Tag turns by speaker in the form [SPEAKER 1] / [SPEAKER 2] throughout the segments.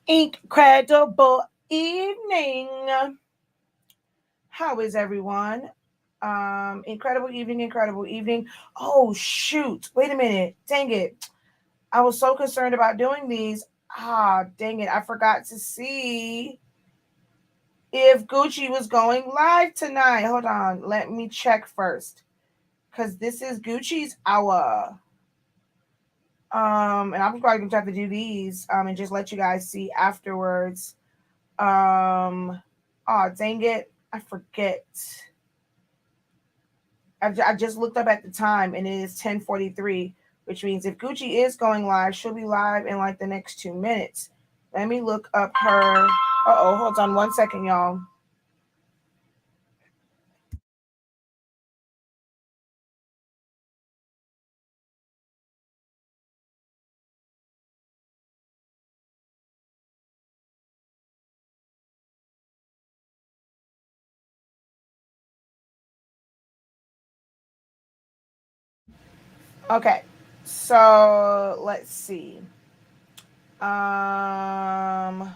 [SPEAKER 1] Incredible evening. How is everyone? Incredible evening, incredible evening. Oh shoot. Wait a minute. Dang it. I was so concerned about doing these. Dang it. I forgot to see if Gucci was going live tonight. Hold on. Let me check first. Cause this is Gucci's hour. And I'm probably gonna have to do these and just let you guys see afterwards. Dang it. I forget. I just looked up at the time and it is 10:43, which means if Gucci is going live, she'll be live in like the next 2 minutes. Let me look up her. Hold on 1 second, y'all. Okay, so let's see. What am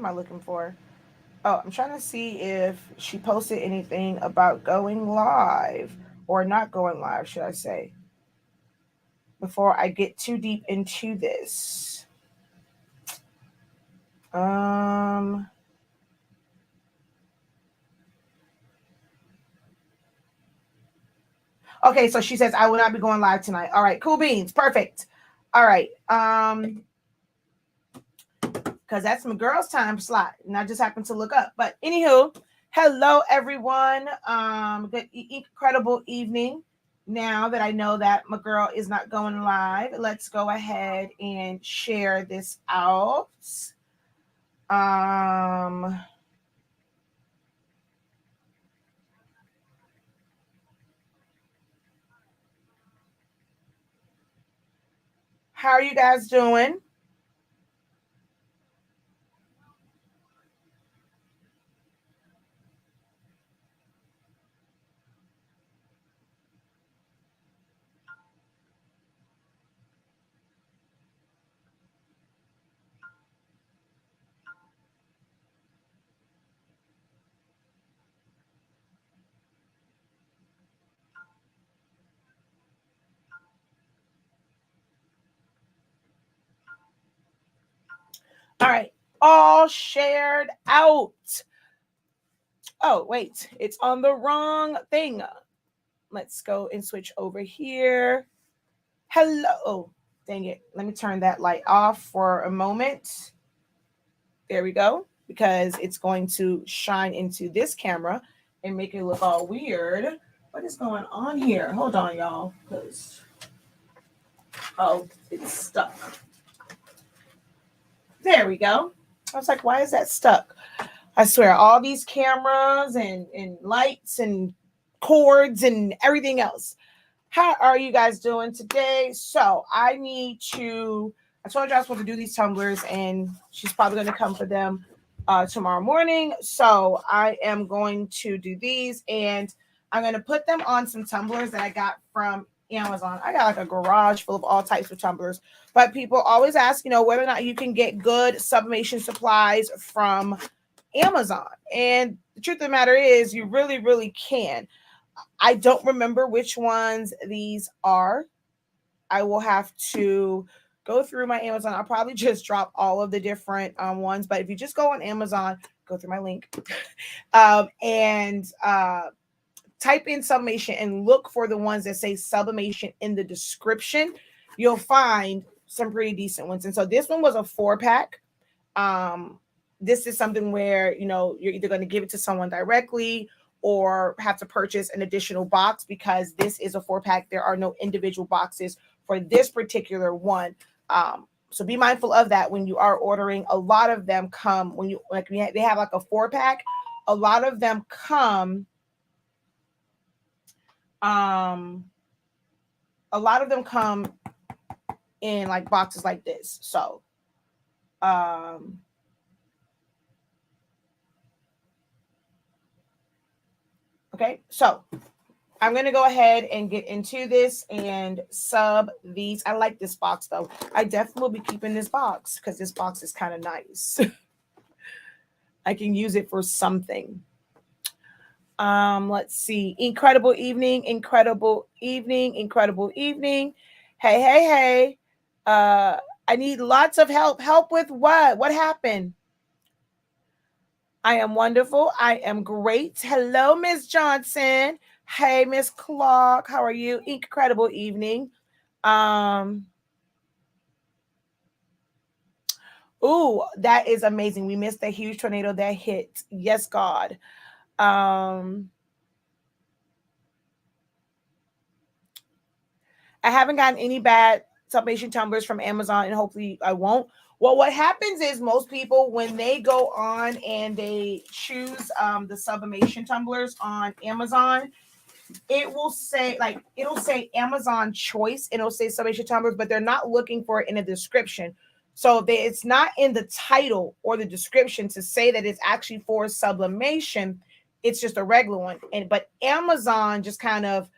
[SPEAKER 1] I looking for? Oh, I'm trying to see if she posted anything about going live or not going live, should I say, before I get too deep into this. Um, okay, so she says I will not be going live tonight. All right, cool beans, perfect. All right, because that's my girls' time slot, and I just happened to look up. But anywho, hello everyone. Good incredible evening. Now that I know that my girl is not going live, let's go ahead and share this out. Um, how are you guys doing? All right, all shared out. Oh, wait, it's on the wrong thing. Let's go and switch over here. Hello. Oh, dang it. Let me turn that light off for a moment. There we go. Because it's going to shine into this camera and make it look all weird. What is going on here? Hold on, y'all. It's stuck. There we go. I was like, why is that stuck? I swear, all these cameras and lights and cords and everything else. How are you guys doing today? So I told you I was supposed to do these tumblers and she's probably going to come for them tomorrow morning. So I am going to do these and I'm going to put them on some tumblers that I got from Amazon. I got like a garage full of all types of tumblers, but people always ask, whether or not you can get good sublimation supplies from Amazon. And the truth of the matter is you really, really can. I don't remember which ones these are. I will have to go through my Amazon. I'll probably just drop all of the different ones. But if you just go on Amazon, go through my link and type in sublimation and look for the ones that say sublimation in the description, you'll find some pretty decent ones. And so this one was a 4-pack. This is something where, you're either going to give it to someone directly or have to purchase an additional box because this is a 4-pack. There are no individual boxes for this particular one. So be mindful of that when you are ordering. A lot of them come when they have like a 4-pack. A lot of them come. A lot of them come in like boxes like this. So, okay. So I'm going to go ahead and get into this and sub these. I like this box though. I definitely will be keeping this box because this box is kind of nice. I can use it for something. Let's see. Incredible evening, incredible evening, incredible evening. Hey, hey, hey. I need lots of help. Help with what? What happened? I am wonderful. I am great. Hello, Miss Johnson. Hey, Miss Clark. How are you? Incredible evening. Ooh, that is amazing. We missed a huge tornado that hit. Yes, God. I haven't gotten any bad Sublimation tumblers from Amazon, and hopefully I won't. Well, what happens is most people, when they go on and they choose the Sublimation tumblers on Amazon, it will say, like, it'll say Amazon choice, and it'll say Sublimation tumblers, but they're not looking for it in the description. So it's not in the title or the description to say that it's actually for sublimation. It's just a regular one. But Amazon just kind of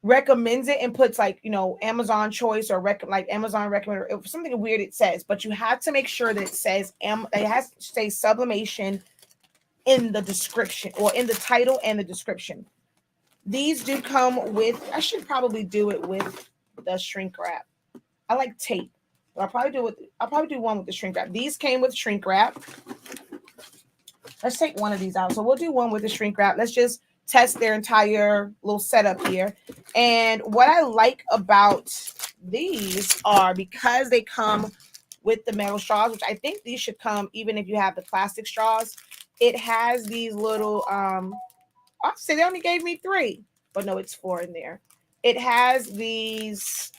[SPEAKER 1] recommends it and puts, like, Amazon choice or like Amazon recommend or something weird it says, but you have to make sure that it says it has to say sublimation in the description or in the title and the description. These do come with, I should probably do it with the shrink wrap. I like tape, but I'll probably do one with the shrink wrap. These came with shrink wrap. Let's take one of these out. So we'll do one with the shrink wrap. Let's just test their entire little setup here. And what I like about these are, because they come with the metal straws, which I think these should come even if you have the plastic straws, it has these little I'll say they only gave me 3, but no, it's 4 in there. It has these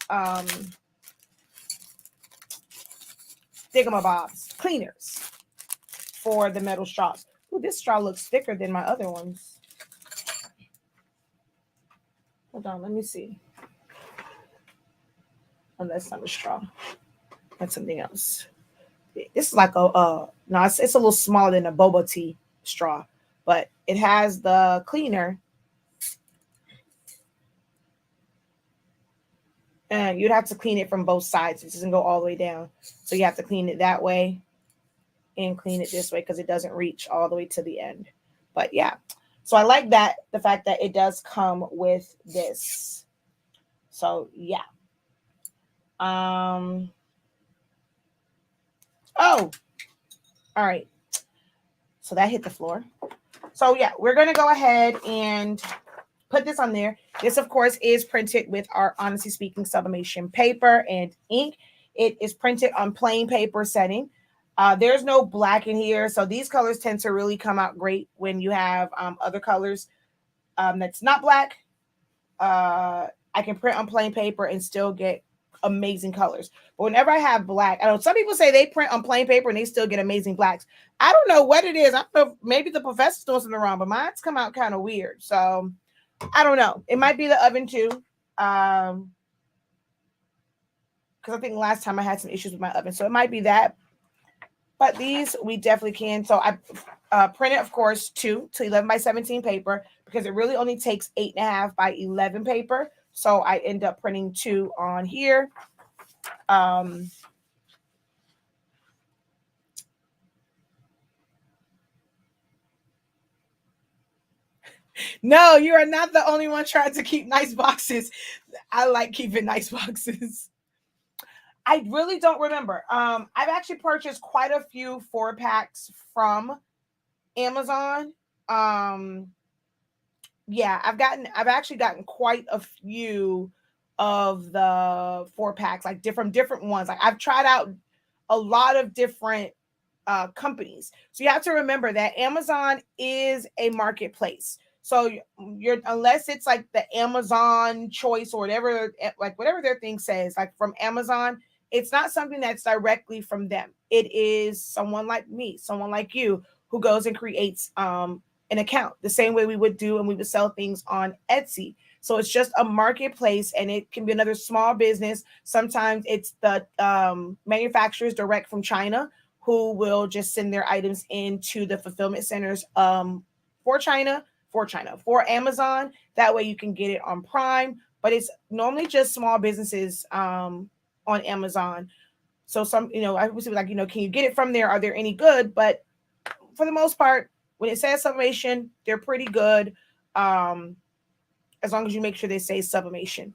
[SPEAKER 1] thingamabobs, cleaners for the metal straws. Ooh, this straw looks thicker than my other ones. Hold on, let me see. Oh, that's not a straw. That's something else. This is like no, it's a little smaller than a boba tea straw, but it has the cleaner. And you'd have to clean it from both sides. It doesn't go all the way down. So you have to clean it that way and clean it this way because it doesn't reach all the way to the end. But yeah. So I like that, the fact that it does come with this. So yeah. Oh, all right. So that hit the floor. So yeah, we're going to go ahead and put this on there. This, of course, is printed with our Honestly Speaking sublimation paper and ink. It is printed on plain paper setting. There's no black in here. So these colors tend to really come out great when you have other colors that's not black. I can print on plain paper and still get amazing colors. But whenever I have black, I know some people say they print on plain paper and they still get amazing blacks. I don't know what it is. I don't know if maybe the professor's doing something wrong, but mine's come out kind of weird. So I don't know. It might be the oven too. Because I think last time I had some issues with my oven. So it might be that. But these we definitely can. So I printed, of course, 2 to 11 by 17 paper because it really only takes 8.5 by 11 paper. So I end up printing 2 on here. No, you are not the only one trying to keep nice boxes. I like keeping nice boxes. I really don't remember. I've actually purchased quite a few 4-packs from Amazon. Yeah, I've actually gotten quite a few of the 4-packs, like different ones. Like I've tried out a lot of different companies. So you have to remember that Amazon is a marketplace. So you're, unless it's like the Amazon choice or whatever, like whatever their thing says, like from Amazon, it's not something that's directly from them. It is someone like me, someone like you, who goes and creates an account the same way we would do, and we would sell things on Etsy. So it's just a marketplace, and it can be another small business. Sometimes it's the manufacturers direct from China who will just send their items into the fulfillment centers for China. for Amazon. That way you can get it on Prime, but it's normally just small businesses on Amazon. So some, I was like, can you get it from there? Are there any good? But for the most part, when it says Sublimation, they're pretty good. As long as you make sure they say Sublimation.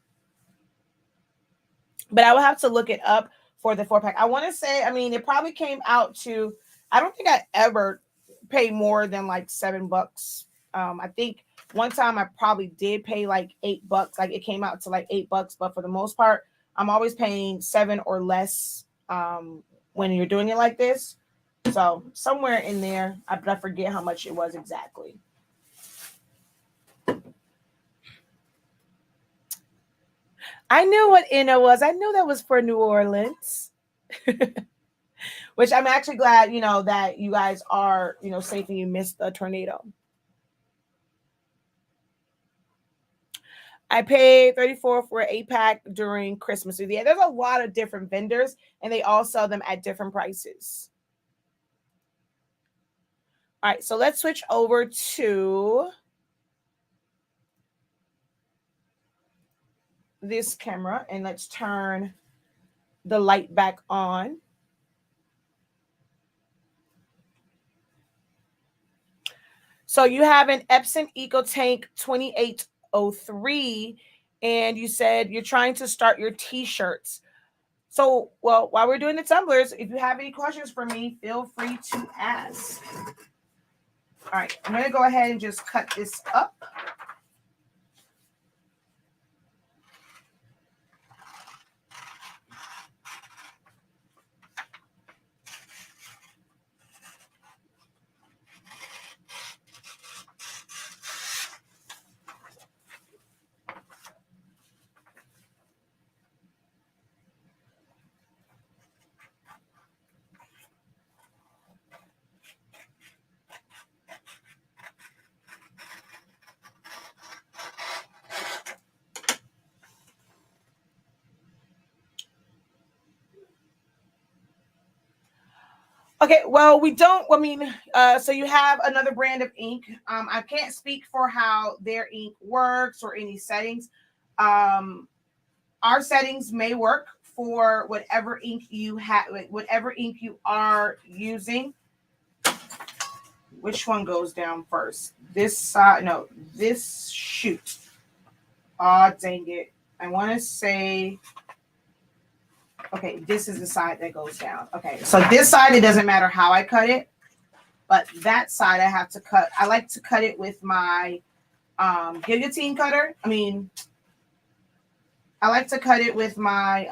[SPEAKER 1] But I will have to look it up for the 4-pack. I want to say, it probably came out to, I don't think I ever paid more than like $7. I think one time I probably did pay like $8. Like it came out to like $8, but for the most part, I'm always paying 7 or less when you're doing it like this. So somewhere in there, I forget how much it was exactly. I knew what Inno was. I knew that was for New Orleans. Which I'm actually glad, that you guys are, safe and you missed the tornado. I paid $34 for an 8-pack during Christmas. So yeah, there's a lot of different vendors, and they all sell them at different prices. All right, so let's switch over to this camera, and let's turn the light back on. So you have an Epson EcoTank 2803, and you said you're trying to start your T-shirts. So, well, while we're doing the tumblers, if you have any questions for me, feel free to ask. All right, I'm going to go ahead and just cut this up. Okay, well, we don't, so you have another brand of ink. I can't speak for how their ink works or any settings. Our settings may work for whatever ink you have, whatever ink you are using. Which one goes down first? This side, no, this, shoot. Oh, dang it. I want to say, okay, this is the side that goes down. Okay, so this side, it doesn't matter how I cut it, but that side I have to cut. I like to cut it with my guillotine cutter. I like to cut it with my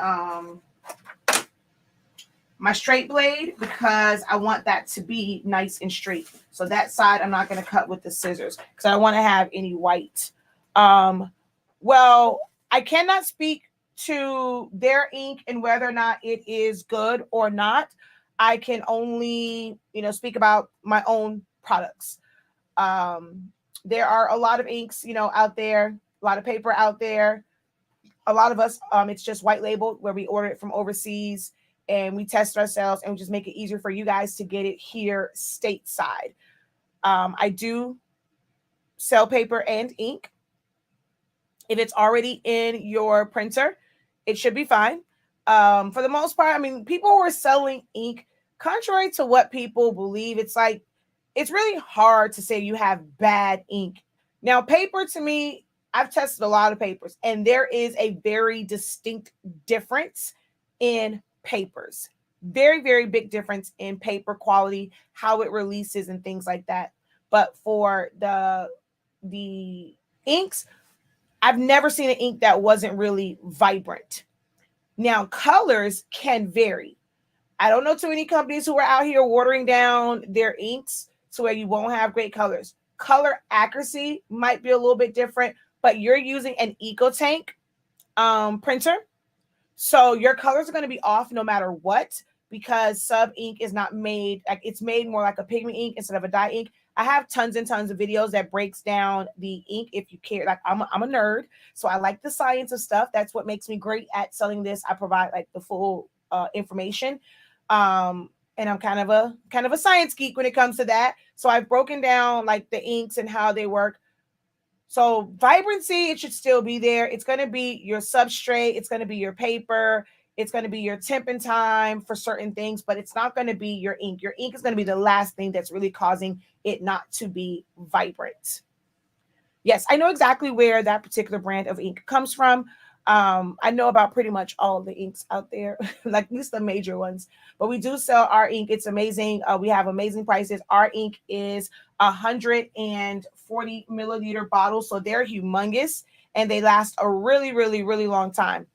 [SPEAKER 1] my straight blade because I want that to be nice and straight. So that side I'm not going to cut with the scissors because I don't want to have any white. Well, I cannot speak to their ink and whether or not it is good or not. I can only, speak about my own products. There are a lot of inks, out there, a lot of paper out there. A lot of us, it's just white labeled where we order it from overseas and we test ourselves and we just make it easier for you guys to get it here stateside. I do sell paper and ink. If it's already in your printer, it should be fine. For the most part, people who are selling ink, contrary to what people believe, it's really hard to say you have bad ink. Now, paper to me, I've tested a lot of papers, and there is a very distinct difference in papers. Very, very big difference in paper quality, how it releases and things like that. But for the inks, I've never seen an ink that wasn't really vibrant. Now, colors can vary. I don't know too many companies who are out here watering down their inks so where you won't have great colors. Color accuracy might be a little bit different, but you're using an EcoTank printer. So your colors are going to be off no matter what because sub ink is not made, it's made more like a pigment ink instead of a dye ink. I have tons and tons of videos that breaks down the ink if you care. I'm a nerd, so I like the science of stuff. That's what makes me great at selling this. I provide the full information. And I'm kind of a science geek when it comes to that. So I've broken down the inks and how they work. So vibrancy, it should still be there. It's going to be your substrate. It's going to be your paper. It's going to be your temp and time for certain things, but it's not going to be your ink. Your ink is going to be the last thing that's really causing it not to be vibrant. Yes, I know exactly where that particular brand of ink comes from. I know about pretty much all of the inks out there, like at least the major ones. But we do sell our ink. It's amazing. We have amazing prices. Our ink is 140 milliliter bottles, so they're humongous and they last a really, really, really long time.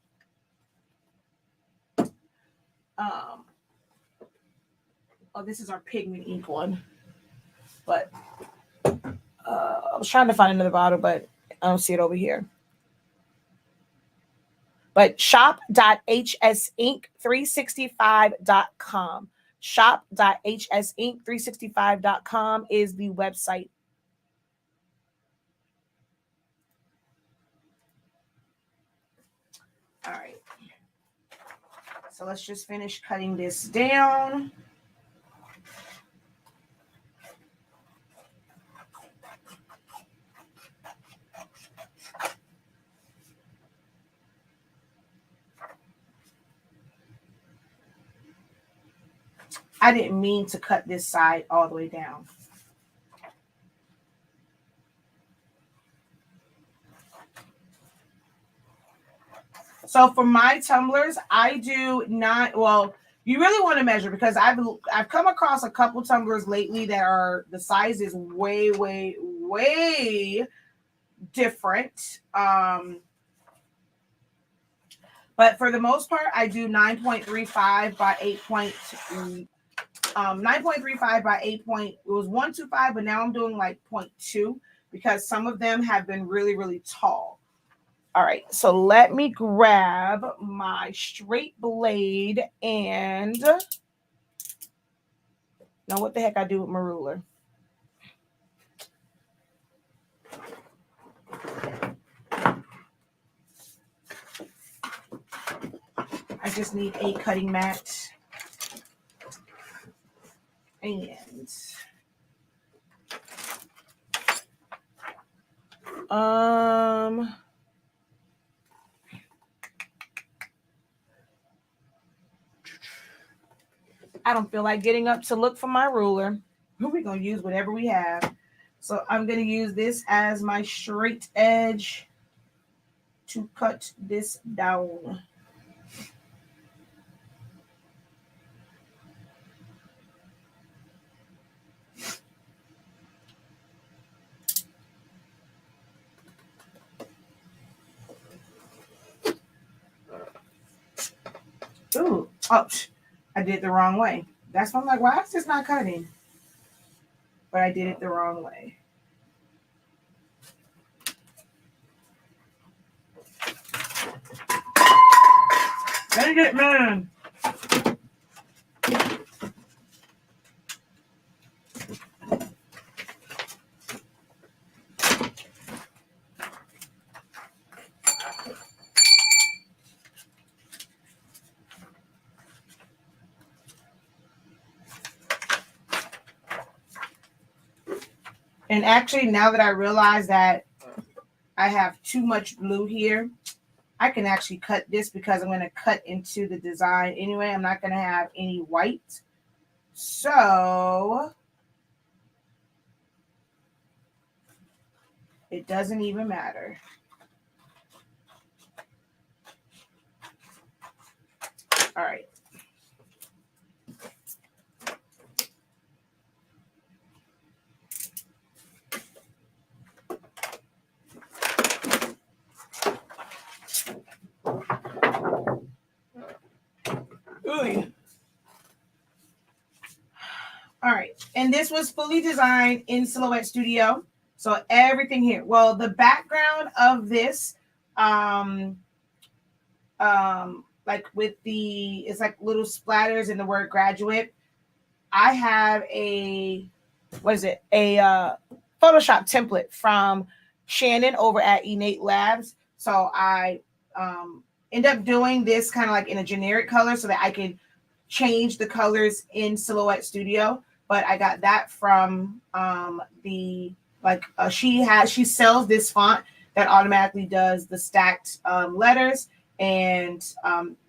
[SPEAKER 1] Oh, this is our pigment ink one, but I was trying to find another bottle, but I don't see it over here. But shop.hsink365.com. Shop.hsink365.com is the website. All right. So let's just finish cutting this down. I didn't mean to cut this side all the way down. So for my tumblers, I do not, well, you really want to measure because I've come across a couple tumblers lately that are, the size is way, way, way different. But for the most part, I do 9.35 by 9.35 by 8 point, it was 125, but now I'm doing like 0.2 because some of them have been really, really tall. All right, so let me grab my straight blade and now what the heck I do with my ruler? I just need a cutting mat. And I don't feel like getting up to look for my ruler. We're going to use whatever we have. So I'm going to use this as my straight edge to cut this down. Ooh, oh, I did it the wrong way. That's why I'm like, why is this not cutting? But I did it the wrong way. Dang it, man. And actually, now that I realize that I have too much blue here, I can actually cut this because I'm going to cut into the design anyway. I'm not going to have any white. So it doesn't even matter. All right. Ooh. All right, and this was fully designed in Silhouette Studio. So everything here. Well, the background of this, like with the, it's like little splatters in the word graduate. I have a, what is it? A Photoshop template from Shannon over at Innate Labs. So I end up doing this kind of like in a generic color so that I can change the colors in Silhouette Studio. But I got that from the like she sells this font that automatically does the stacked letters, and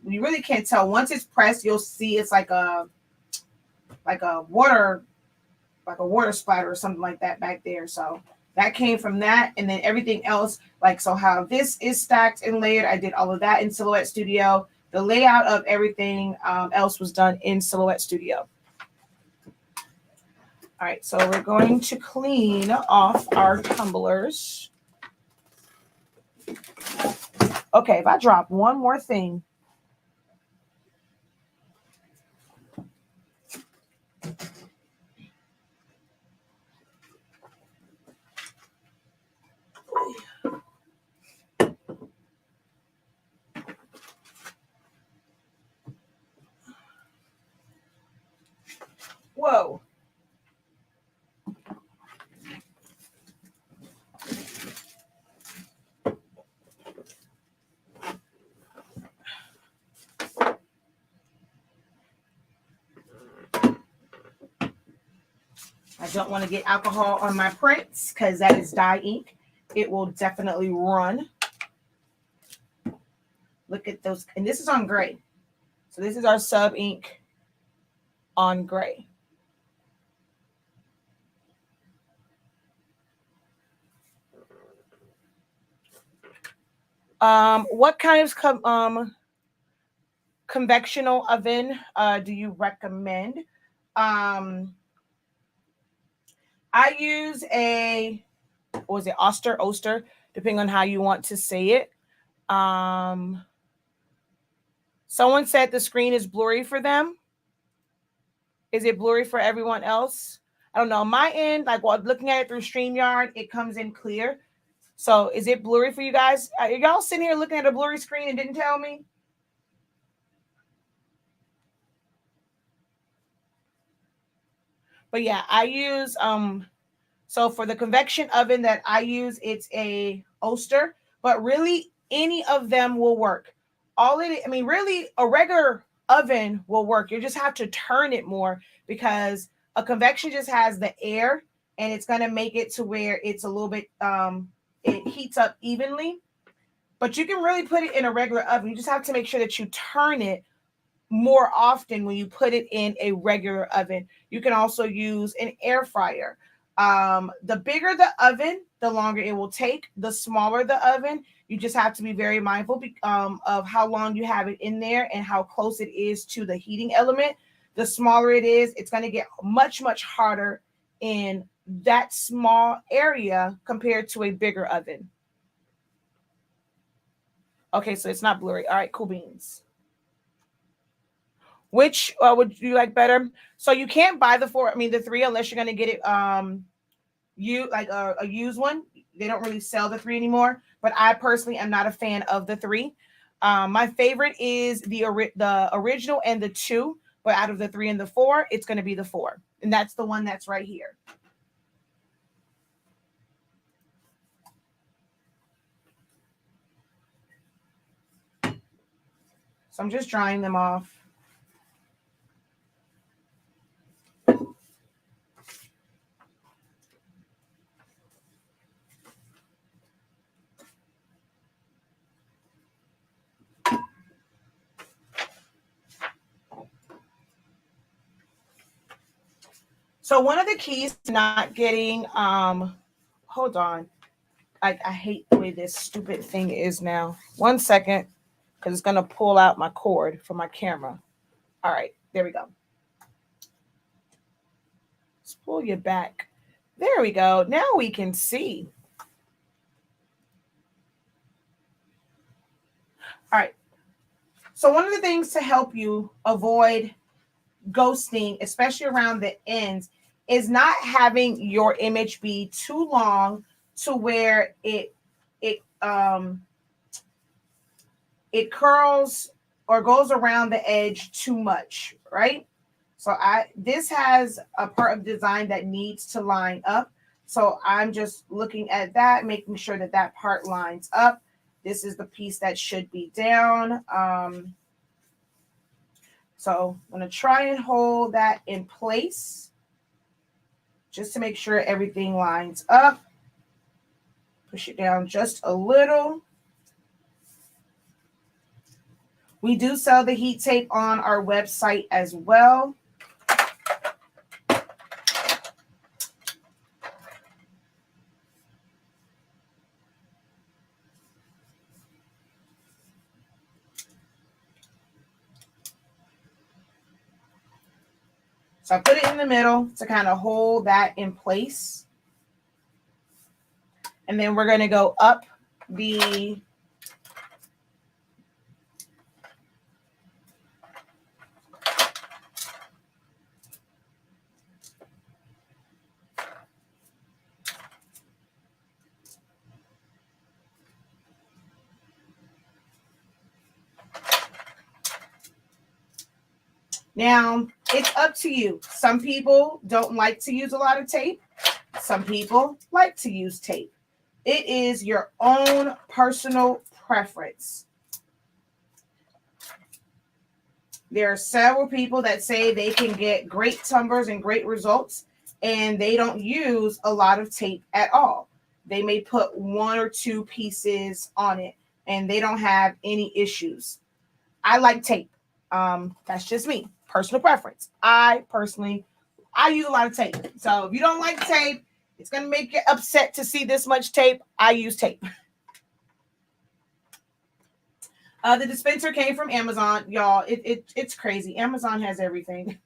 [SPEAKER 1] you really can't tell. Once it's pressed, you'll see it's like a water splatter or something like that back there. So that came from that, and then everything else, like so how this is stacked and layered, I did all of that in Silhouette Studio. The layout of everything else was done in Silhouette Studio. All right, so we're going to clean off our tumblers. Okay, if I drop one more thing. Whoa. I don't want to get alcohol on my prints because that is dye ink. It will definitely run. Look at those. And this is on gray. So this is our sub ink on gray. What kind of convectional oven do you recommend? I use a, what was it, Oster, depending on how you want to say it. Someone said the screen is blurry for them. Is it blurry for everyone else? I don't know. My end, like while looking at it through StreamYard, it comes in clear. So is it blurry for you guys? Are y'all sitting here looking at a blurry screen and didn't tell me? But yeah, I use so for the convection oven that I use, it's a Oster, but really any of them will work. Really a regular oven will work. You just have to turn it more because a convection just has the air and it's going to make it to where it's a little bit it heats up evenly. But you can really put it in a regular oven. You just have to make sure that you turn it more often when you put it in a regular oven. You can also use an air fryer. The bigger the oven, the longer it will take. The smaller the oven, you just have to be very mindful of how long you have it in there and how close it is to the heating element. The smaller it is, it's going to get much, much harder in that small area compared to a bigger oven. Okay, so it's not blurry. All right, cool beans. Which would you like better? So you can't buy the 3 unless you're going to get it a used one. They don't really sell the 3 anymore, but I personally am not a fan of the 3. My favorite is the original and the 2, but out of the 3 and the 4, it's going to be the 4. And that's the one that's right here. So I'm just drying them off. So one of the keys to not getting, hold on. I hate the way this stupid thing is now. 1 second, because it's going to pull out my cord for my camera. All right, there we go. Let's pull you back. There we go. Now we can see. All right. So one of the things to help you avoid ghosting, especially around the ends, is not having your image be too long to where it curls or goes around the edge too much, right? So this has a part of design that needs to line up. So I'm just looking at that, making sure that that part lines up. This is the piece that should be down. So I'm going to try and hold that in place just to make sure everything lines up. Push it down just a little. We do sell the heat tape on our website as well. So I put it in the middle to kind of hold that in place. And then we're going to go up the Now, it's up to you. Some people don't like to use a lot of tape. Some people like to use tape. It is your own personal preference. There are several people that say they can get great tumblers and great results, and they don't use a lot of tape at all. They may put 1 or 2 pieces on it, and they don't have any issues. I like tape. That's just me. Personal preference. I use a lot of tape. So if you don't like tape, it's going to make you upset to see this much tape. I use tape. The dispenser came from Amazon. Y'all, it's crazy. Amazon has everything.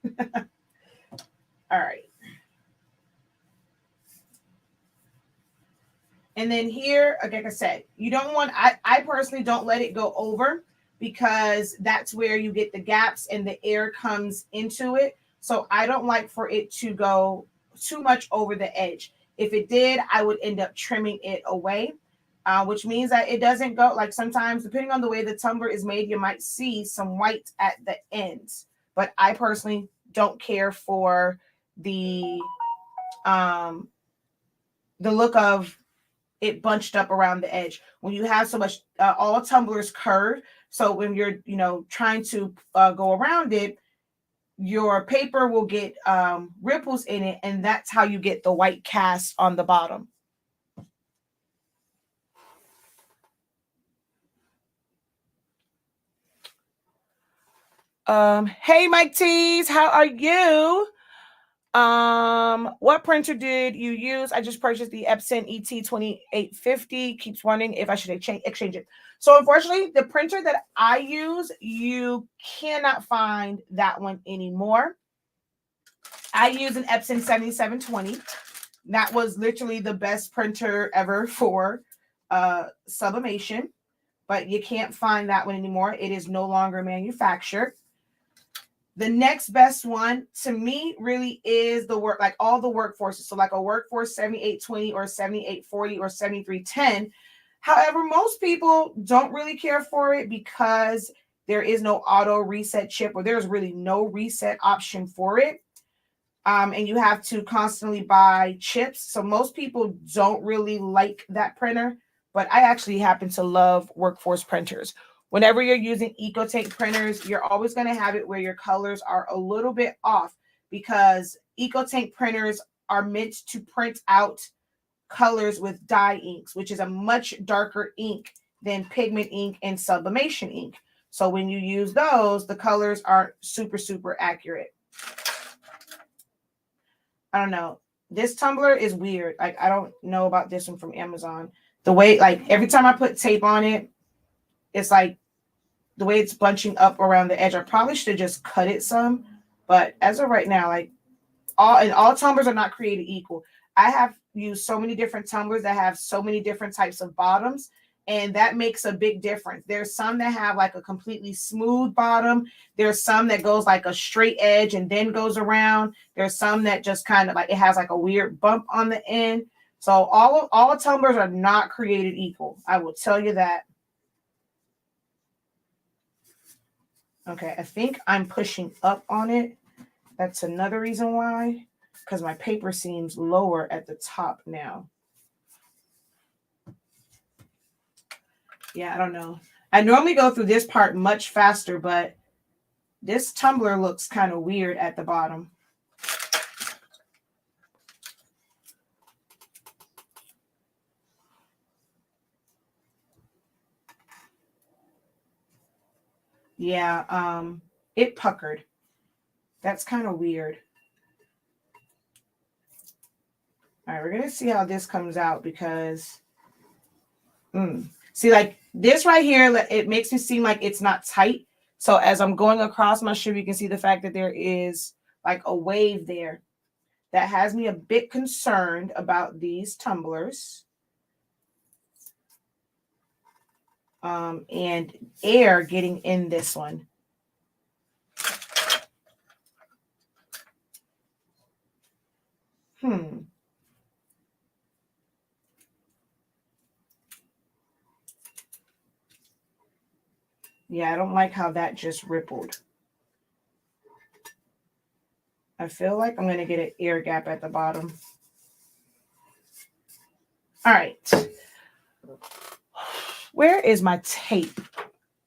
[SPEAKER 1] All right. And then here, like I said, you don't want, I personally don't let it go over, because that's where you get the gaps and the air comes into it. So I don't like for it to go too much over the edge. If it did, I would end up trimming it away, which means that it doesn't go, like sometimes, depending on the way the tumbler is made, you might see some white at the ends. But I personally don't care for the look of it bunched up around the edge. When you have so much, all tumblers curve. So when you're, trying to go around it, your paper will get ripples in it, and that's how you get the white cast on the bottom. Hey, Mike Tees, how are you? What printer did you use? I just purchased the Epson ET2850. Keeps wondering if I should exchange it. So unfortunately, the printer that I use, you cannot find that one anymore. I use an Epson 7720. That was literally the best printer ever for sublimation, but you can't find that one anymore. It is no longer manufactured. The next best one to me really is like all the workforces. So like a workforce 7820 or 7840 or 7310. However, most people don't really care for it because there is no auto reset chip, or there's really no reset option for it. And you have to constantly buy chips. So most people don't really like that printer, but I actually happen to love workforce printers. Whenever you're using EcoTank printers, you're always going to have it where your colors are a little bit off, because EcoTank printers are meant to print out colors with dye inks, which is a much darker ink than pigment ink and sublimation ink. So when you use those, the colors aren't super, super accurate. I don't know. This tumbler is weird. Like, I don't know about this one from Amazon. The way, like, every time I put tape on it, it's like the way it's bunching up around the edge. I probably should have just cut it some, but as of right now, like all tumblers are not created equal. I have used so many different tumblers that have so many different types of bottoms, and that makes a big difference. There's some that have like a completely smooth bottom. There's some that goes like a straight edge and then goes around. There's some that just kind of like, it has like a weird bump on the end. So all tumblers are not created equal. I will tell you that. Okay, I think I'm pushing up on it. That's another reason why, because my paper seems lower at the top now. Yeah, I don't know. I normally go through this part much faster, but this tumbler looks kind of weird at the bottom. Yeah, it puckered. That's kind of weird. All right, we're going to see how this comes out because, see, like this right here, it makes me seem like it's not tight. So as I'm going across my shoe, you can see the fact that there is like a wave there. That has me a bit concerned about these tumblers. And air getting in this one. Yeah, I don't like how that just rippled. I feel like I'm going to get an air gap at the bottom. All right. Where is my tape?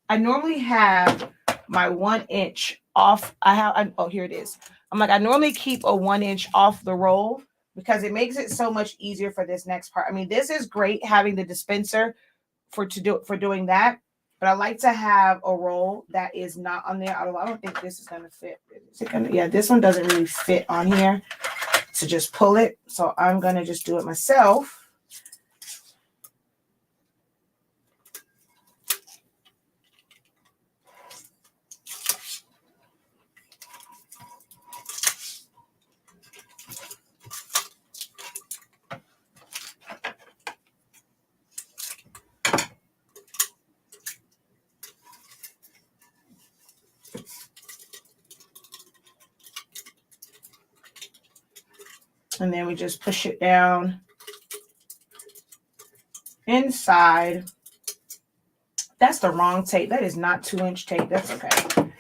[SPEAKER 1] I normally have my 1 inch off. Oh, here it is. I'm like, I normally keep a 1 inch off the roll because it makes it so much easier for this next part. I mean, this is great having the dispenser for doing that. But I like to have a roll that is not on there. Although I don't think this is going to fit. Is it gonna, yeah, this one doesn't really fit on here to just pull it. So I'm going to just do it myself. And then we just push it down inside. That's the wrong tape. That is not 2 inch tape. That's okay.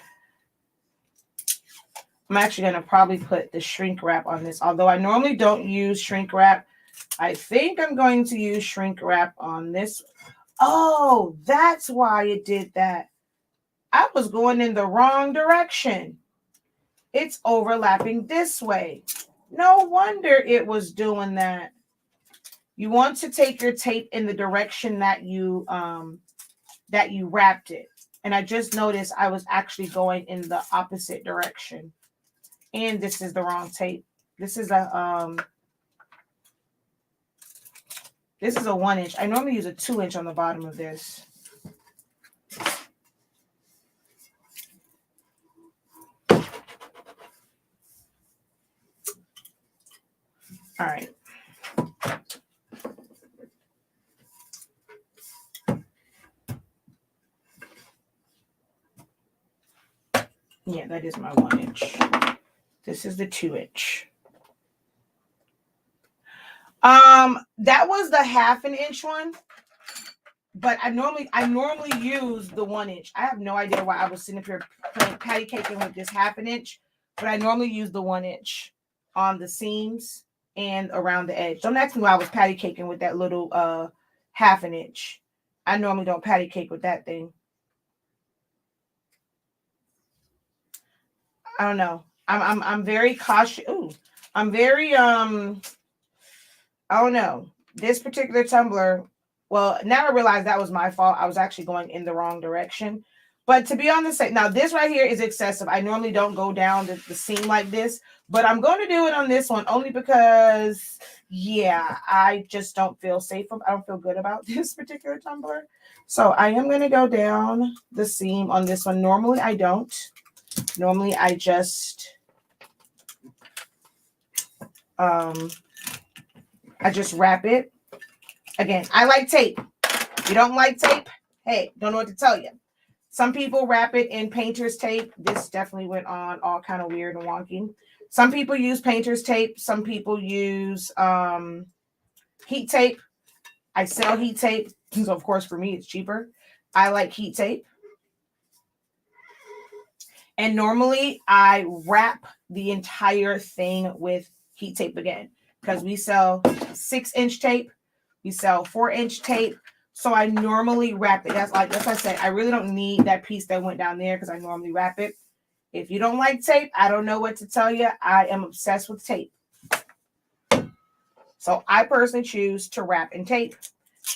[SPEAKER 1] I'm actually going to probably put the shrink wrap on this. Although I normally don't use shrink wrap. I think I'm going to use shrink wrap on this. Oh, that's why it did that. I was going in the wrong direction. It's overlapping this way. No wonder it was doing that. You want to take your tape in the direction that you wrapped it. And I just noticed I was actually going in the opposite direction. And this is the wrong tape. This is a 1 inch. I normally use a 2 inch on the bottom of this. All right. Yeah, that is my 1 inch. This is the 2 inch. That was the 1/2 inch one, but I normally use the 1 inch. I have no idea why I was sitting up here patty caking with this 1/2 inch, but I normally use the 1 inch on the seams and around the edge. Don't ask me why I was patty caking with that little 1/2 inch. I normally don't patty cake with that thing. I don't know. I'm very cautious. Ooh, I'm very I don't know. This particular tumbler, well, now I realize that was my fault. I was actually going in the wrong direction. But to be on the same, now this right here is excessive. I normally don't go down the seam like this, but I'm going to do it on this one only because, yeah, I just don't feel safe. I don't feel good about this particular tumbler. So I am going to go down the seam on this one. Normally I don't. Normally I just wrap it. Again, I like tape. You don't like tape? Hey, don't know what to tell you. Some people wrap it in painter's tape. This definitely went on all kind of weird and wonky. Some people use painter's tape. Some people use heat tape. I sell heat tape. So, of course, for me, it's cheaper. I like heat tape. And normally, I wrap the entire thing with heat tape again. Because we sell 6-inch tape. We sell 4-inch tape. So I normally wrap it. That's like I said, I really don't need that piece that went down there because I normally wrap it. If you don't like tape, I don't know what to tell you. I am obsessed with tape. So I personally choose to wrap in tape.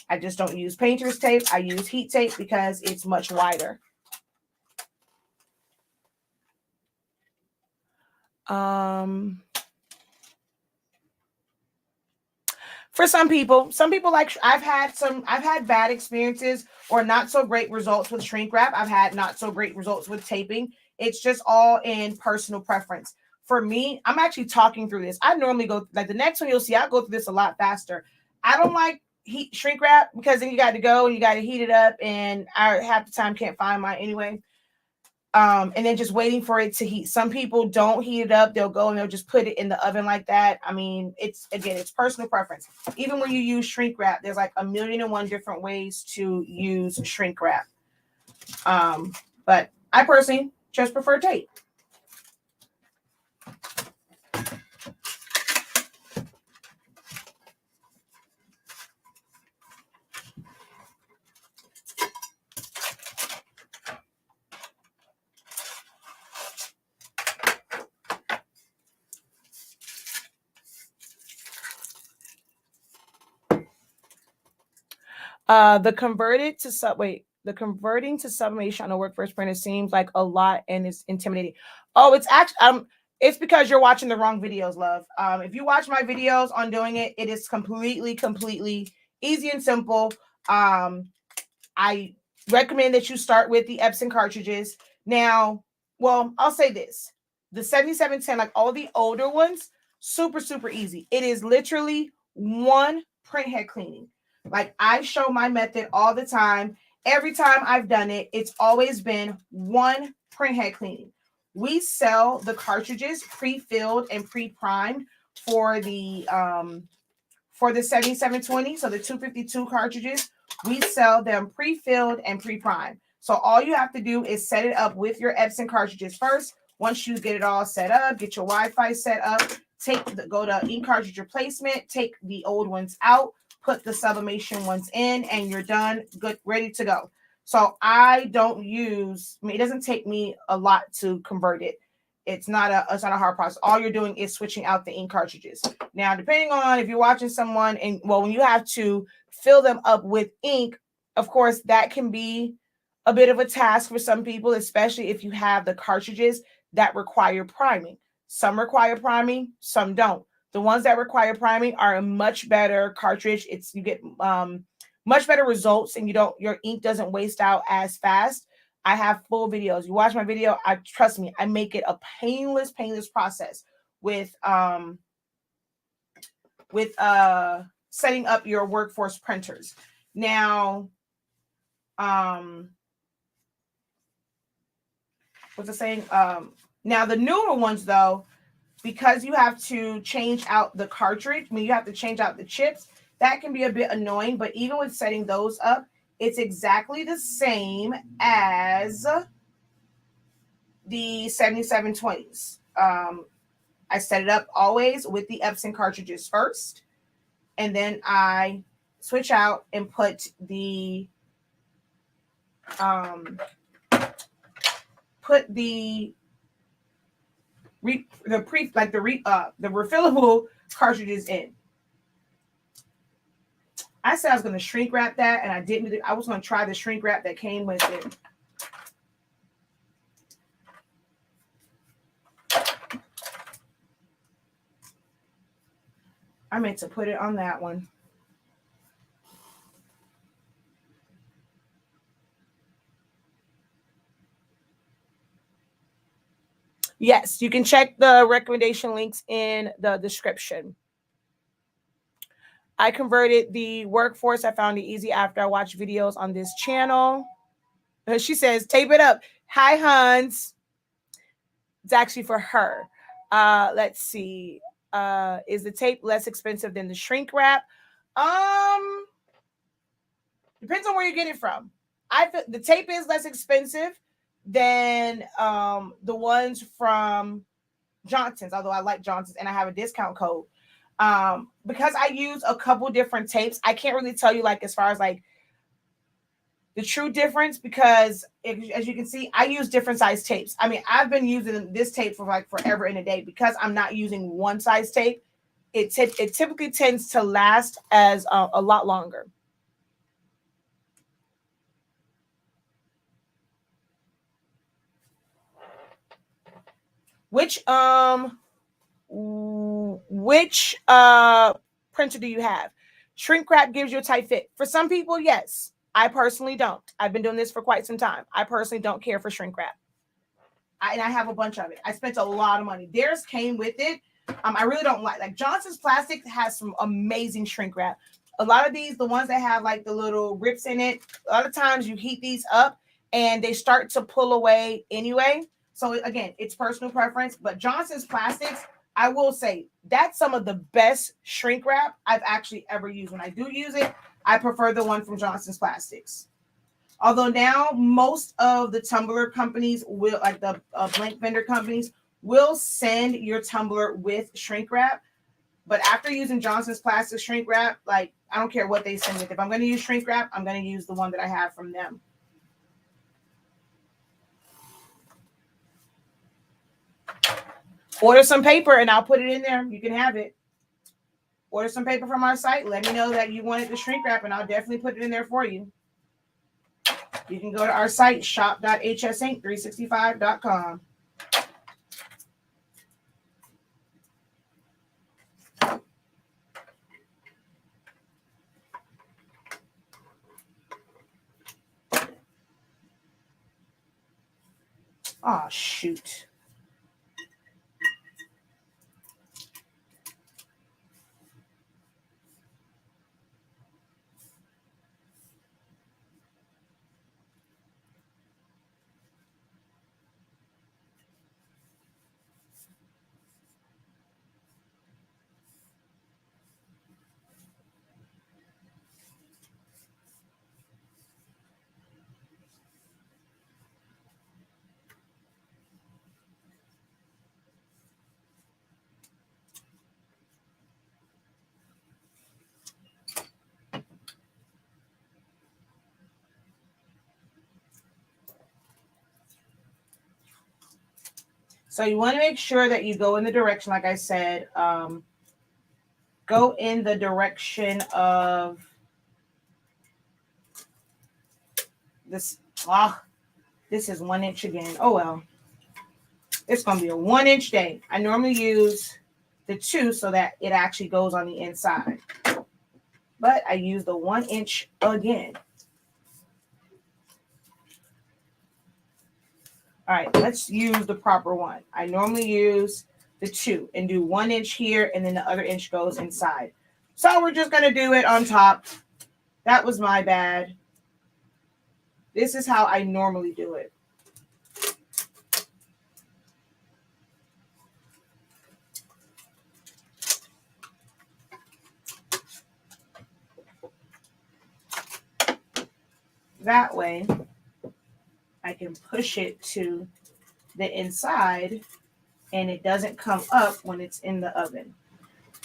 [SPEAKER 1] I just don't use painter's tape. I use heat tape because it's much wider. For some people like, I've had bad experiences or not so great results with shrink wrap. I've had not so great results with taping. It's just all in personal preference. For me, I'm actually talking through this. I normally go, like the next one you'll see, I'll go through this a lot faster. I don't like shrink wrap because then you got to go and you got to heat it up, and I half the time can't find mine anyway. And then just waiting for it to heat. Some people don't heat it up. They'll go and they'll just put it in the oven like that. I mean, it's personal preference. Even when you use shrink wrap, there's like 1,000,001 different ways to use shrink wrap. But I personally just prefer tape. The converting to sublimation on a workforce printer seems like a lot and it's intimidating. Oh, it's actually it's because you're watching the wrong videos, love. If you watch my videos on doing it, it is completely easy and simple. I recommend that you start with the Epson cartridges. Now, well, I'll say this. The 7710, like all the older ones, super easy. It is literally one print head cleaning. Like I show my method all the time. Every time I've done it, it's always been one print head cleaning. We sell the cartridges pre-filled and pre-primed for the 7720, so the 252 cartridges. We sell them pre-filled and pre-primed. So all you have to do is set it up with your Epson cartridges first. Once you get it all set up, get your Wi-Fi set up, go to ink cartridge replacement, take the old ones out, put the sublimation ones in, and you're done, good, ready to go. So it doesn't take me a lot to convert it. It's not a hard process. All you're doing is switching out the ink cartridges. Now, depending on if you're watching someone when you have to fill them up with ink, of course, that can be a bit of a task for some people, especially if you have the cartridges that require priming. Some require priming, some don't. The ones that require priming are a much better cartridge. You get much better results, and your ink doesn't waste out as fast. I have full videos. You watch my video, trust me, I make it a painless process with setting up your workforce printers. Now, what's it saying? Now the newer ones though, because you have to change out the cartridge, you have to change out the chips, that can be a bit annoying, but even with setting those up, it's exactly the same as the 7720s. I set it up always with the Epson cartridges first, and then I switch out and put the refillable cartridges in. I said I was going to shrink wrap that, and I didn't. I was going to try the shrink wrap that came with it. I meant to put it on that one. Yes, you can check the recommendation links in the description. I converted the workforce. I found it easy after I watched videos on this channel. She says, tape it up. Hi, Hans. It's actually for her. Let's see. Is the tape less expensive than the shrink wrap? Depends on where you get it from. The tape is less expensive than the ones from Johnson's, although I like Johnson's and I have a discount code. Because I use a couple different tapes, I can't really tell you as far as the true difference, because as you can see, I use different size tapes. I mean, I've been using this tape for forever and a day because I'm not using one size tape. It typically tends to last as a lot longer. Which printer do you have? Shrink wrap gives you a tight fit. For some people, yes. I personally don't. I've been doing this for quite some time. I personally don't care for shrink wrap. And I have a bunch of it. I spent a lot of money. Theirs came with it. I really don't like Johnson's Plastic has some amazing shrink wrap. A lot of these, the ones that have like the little rips in it, a lot of times you heat these up and they start to pull away anyway. So again, it's personal preference, but Johnson's Plastics, I will say that's some of the best shrink wrap I've actually ever used. When I do use it, I prefer the one from Johnson's Plastics. Although now most of the tumbler companies will, like the blank vendor companies, will send your tumbler with shrink wrap. But after using Johnson's Plastic shrink wrap, like I don't care what they send with. If I'm going to use shrink wrap, I'm going to use the one that I have from them. Order some paper and I'll put it in there. You can have it. Order some paper from our site. Let me know that you wanted the shrink wrap and I'll definitely put it in there for you. You can go to our site, shop.hsink365.com. Oh, shoot. So you want to make sure that you go in the direction, like I said, go in the direction of this. This is 1 inch again. Oh, well. It's going to be a 1 inch day. I normally use the 2 so that it actually goes on the inside. But I use the 1 inch again. All right, let's use the proper one. I normally use the 2 and do 1 inch here, and then the other inch goes inside. So we're just going to do it on top. That was my bad. This is how I normally do it. That way, I can push it to the inside and it doesn't come up when it's in the oven.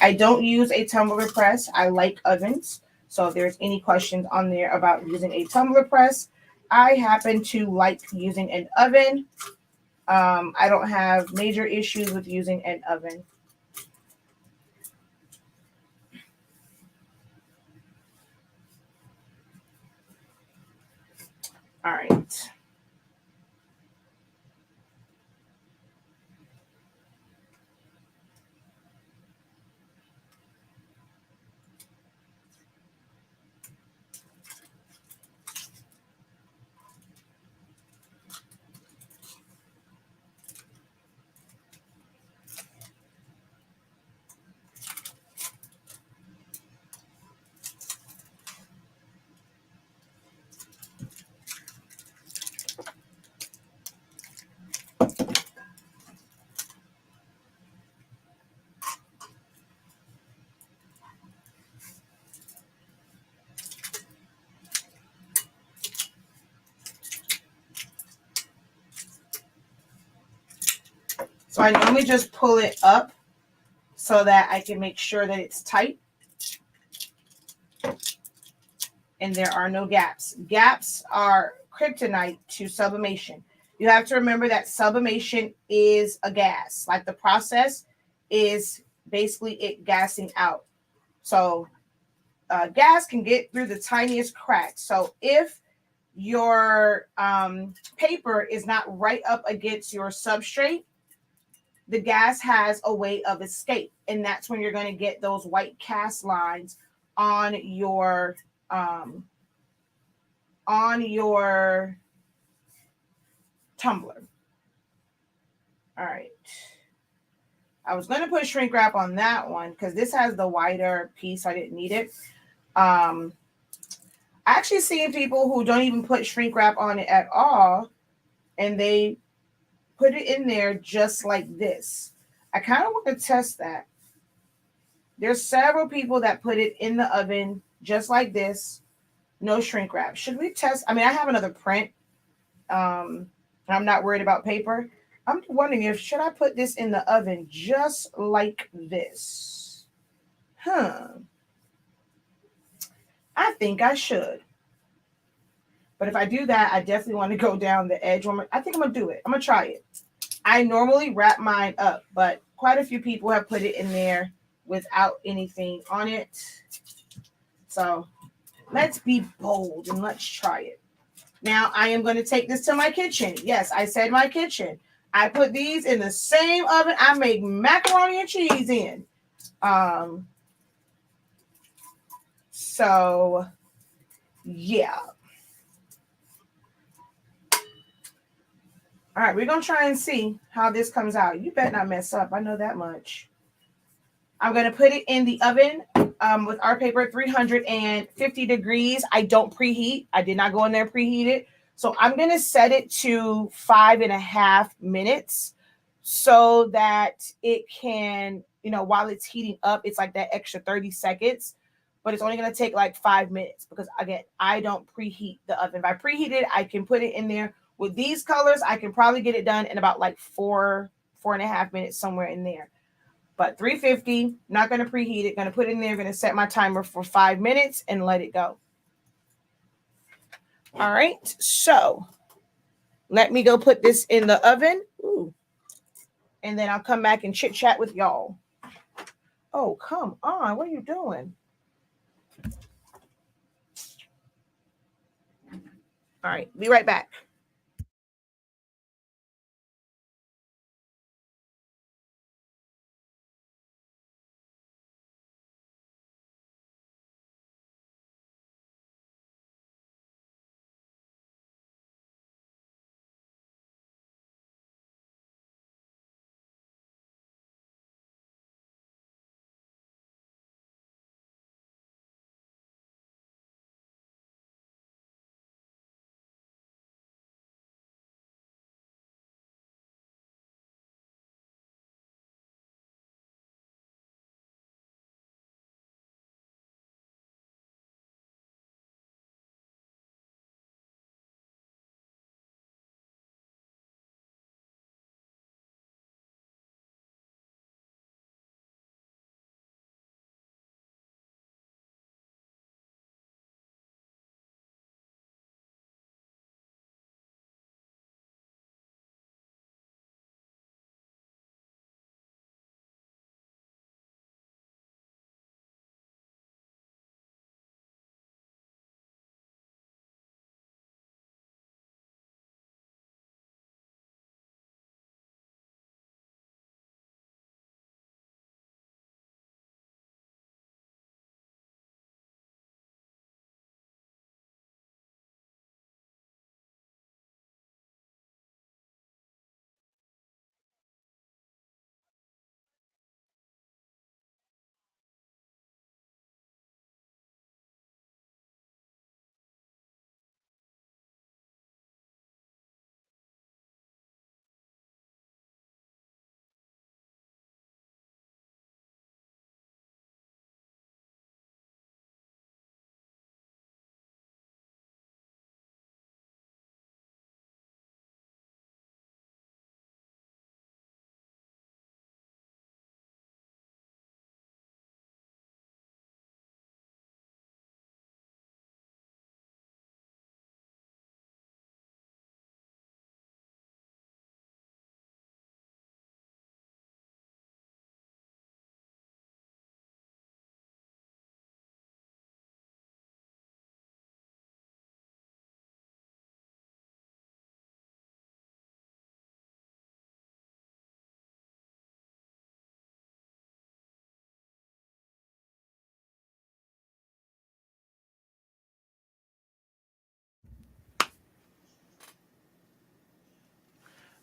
[SPEAKER 1] I don't use a tumbler press. I like ovens. So if there's any questions on there about using a tumbler press, I happen to like using an oven. I don't have major issues with using an oven. All right. So I normally just pull it up so that I can make sure that it's tight and there are no gaps. Gaps are kryptonite to sublimation. You have to remember that sublimation is a gas. Like the process is basically it gassing out. So gas can get through the tiniest cracks. So if your paper is not right up against your substrate, the gas has a way of escape, and that's when you're going to get those white cast lines on your tumbler. All right. I was going to put shrink wrap on that one because this has the wider piece. I didn't need it. I actually seen people who don't even put shrink wrap on it at all, and they put it in there just like this. I kind of want to test that. There's several people that put it in the oven just like this, no shrink wrap. Should we test? I mean, I have another print. I'm not worried about paper. I'm wondering if should I put this in the oven just like this? I think I should. But if I do that, I definitely want to go down the edge. I think I'm going to do it. I'm going to try it. I normally wrap mine up, but quite a few people have put it in there without anything on it. So let's be bold and let's try it. Now I am going to take this to my kitchen. Yes, I said my kitchen. I put these in the same oven I make macaroni and cheese in. So yeah. All right, we're going to try and see how this comes out. You better not mess up. I know that much. I'm going to put it in the oven with our paper, 350 degrees. I don't preheat. I did not go in there preheat it. So I'm going to set it to 5.5 minutes so that it can, while it's heating up, it's like that extra 30 seconds. But it's only going to take like 5 minutes because, again, I don't preheat the oven. If I preheat it, I can put it in there. With these colors, I can probably get it done in about like 4.5 minutes, somewhere in there. But 350, not going to preheat it. Going to put it in there. Going to set my timer for 5 minutes and let it go. All right. So let me go put this in the oven. Ooh. And then I'll come back and chit chat with y'all. Oh, come on. What are you doing? All right. Be right back.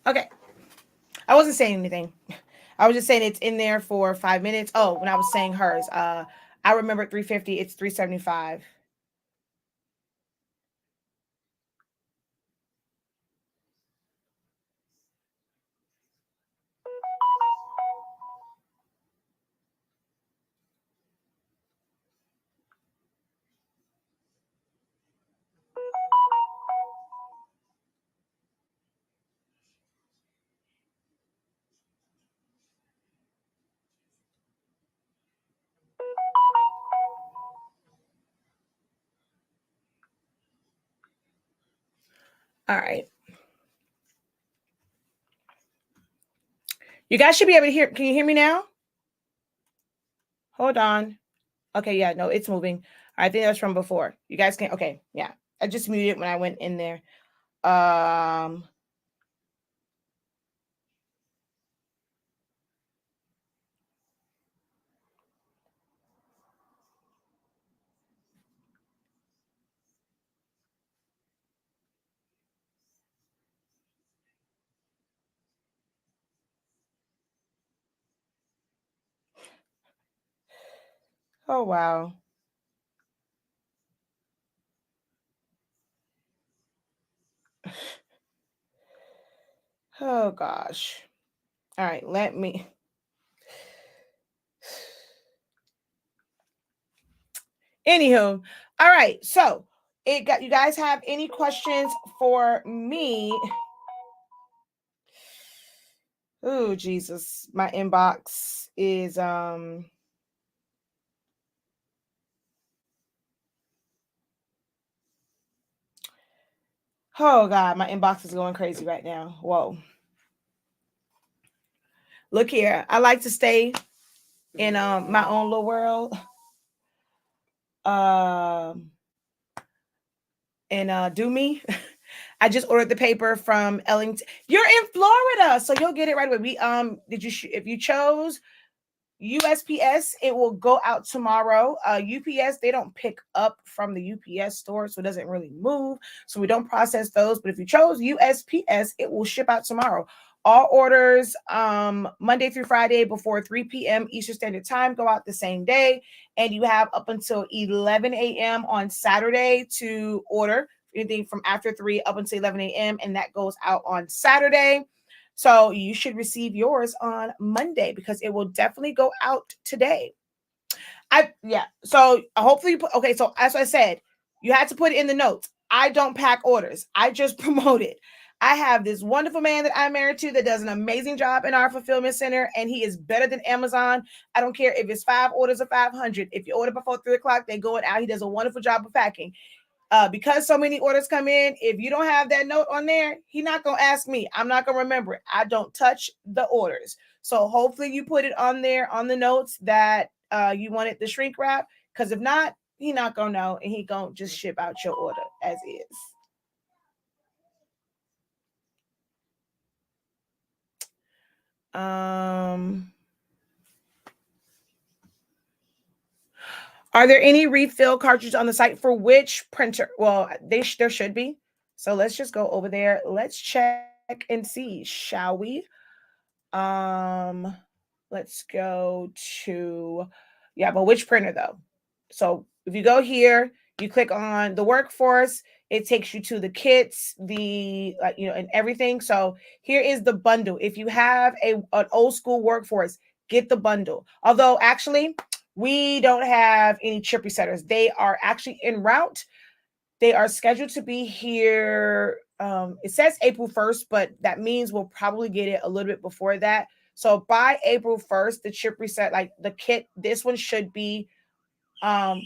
[SPEAKER 1] Okay. I wasn't saying anything. I was just saying it's in there for 5 minutes. Oh, when I was saying hers, I remember 350. It's 375. All right. You guys should be able to hear. Can you hear me now? Hold on. Okay, yeah, no, it's moving. I think that's from before. You guys can. Okay, yeah. I just muted when I went in there. Oh wow. Oh gosh. All right, let me. Anywho, all right. So, it got you guys have any questions for me? Oh Jesus, my inbox is oh God, my inbox is going crazy right now. Whoa. Look here. I like to stay in my own little world. And do me. I just ordered the paper from Ellington. You're in Florida, so you'll get it right away. We did you if you chose USPS, it will go out tomorrow. UPS, they don't pick up from the UPS store, so it doesn't really move. So we don't process those. But if you chose USPS, it will ship out tomorrow. All orders Monday through Friday before 3 p.m. Eastern Standard Time go out the same day. And you have up until 11 a.m. on Saturday to order anything from after 3 up until 11 a.m. And that goes out on Saturday. So you should receive yours on Monday because it will definitely go out today. So hopefully okay. So as I said, you had to put it in the notes. I don't pack orders. I just promote it. I have this wonderful man that I'm married to that does an amazing job in our fulfillment center, and he is better than Amazon. I don't care if it's 5 orders or 500. If you order before 3 o'clock, they go out. He does a wonderful job of packing. Because so many orders come in, if you don't have that note on there, he's not going to ask me. I'm not going to remember it. I don't touch the orders. So hopefully you put it on there on the notes that you wanted the shrink wrap. Because if not, he not going to know, and he going to just ship out your order as is. Are there any refill cartridges on the site for which printer? Well, there should be. So let's just go over there. Let's check and see, shall we? Let's go to, but which printer though? So if you go here, you click on the workforce, it takes you to the kits, and everything. So here is the bundle. If you have an old school workforce, get the bundle. Although actually, we don't have any chip resetters. They are actually en route. They are scheduled to be here. It says April 1st, but that means we'll probably get it a little bit before that. So by April 1st, the chip reset, like the kit, this one should be. I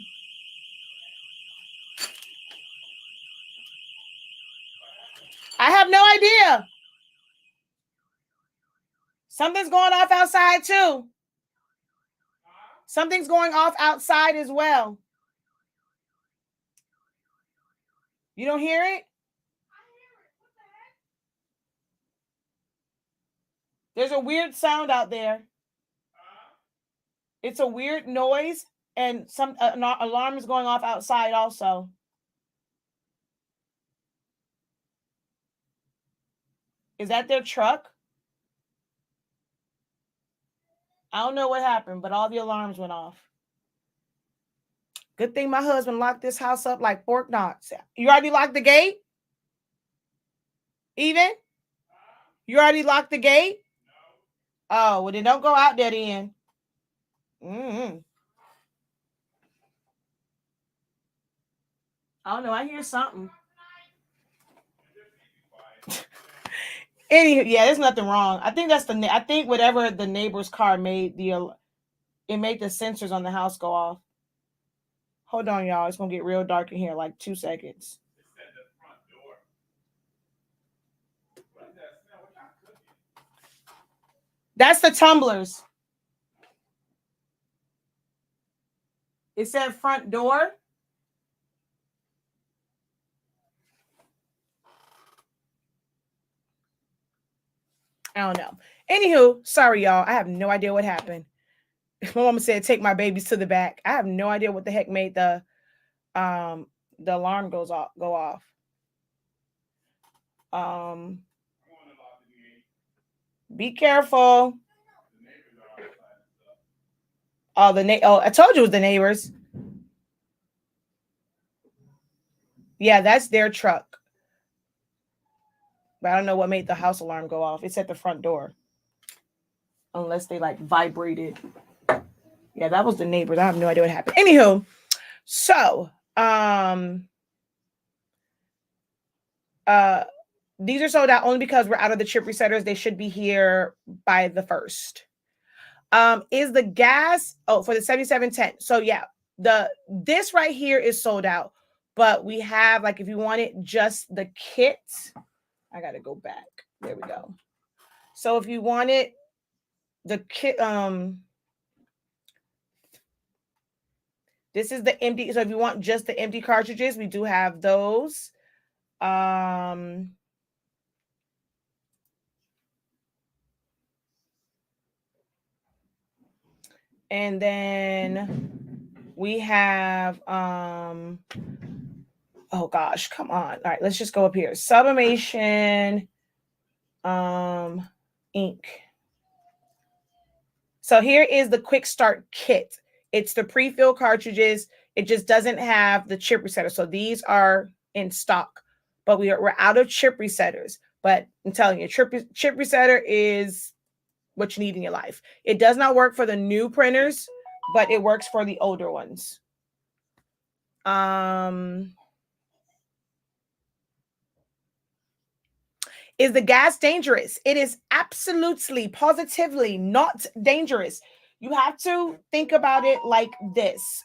[SPEAKER 1] have no idea. Something's going off outside too. Something's going off outside as well. You don't hear it? There's a weird sound out there. It's a weird noise, and some alarm is going off outside also. Is that their truck? I don't know what happened, but all the alarms went off. Good thing my husband locked this house up like Fort Knox. You already locked the gate? Even? You already locked the gate? Oh, well, then don't go out there then. Mm-hmm. I don't know. I hear something. Yeah, there's nothing wrong. I think I think whatever the neighbor's car made it made the sensors on the house go off. Hold on, y'all. It's gonna get real dark in here. Like 2 seconds. That's the tumblers. It said front door. I don't know. Anywho, sorry, y'all. I have no idea what happened. My mama said, take my babies to the back. I have no idea what the heck made the alarm go off. Be careful. Oh, I told you it was the neighbors. Yeah, that's their truck. But I don't know what made the house alarm go off. It's at the front door. Unless they like vibrated. Yeah, that was the neighbors. I have no idea what happened. Anywho, so these are sold out only because we're out of the chip resetters. They should be here by the 1st. Is the gas for the 7710? So yeah, this right here is sold out, but we have, like, if you want it just the kit, I gotta go back. There we go. So if you want it the kit, this is the empty. So if you want just the empty cartridges, we do have those. And then we have oh gosh, come on. All right, let's just go up here. Sublimation ink. So here is the quick start kit. It's the pre-filled cartridges. It just doesn't have the chip resetter. So these are in stock, but we're out of chip resetters. But I'm telling you, chip resetter is what you need in your life. It does not work for the new printers, but it works for the older ones. Is the gas dangerous? It is absolutely, positively not dangerous. You have to think about it like this.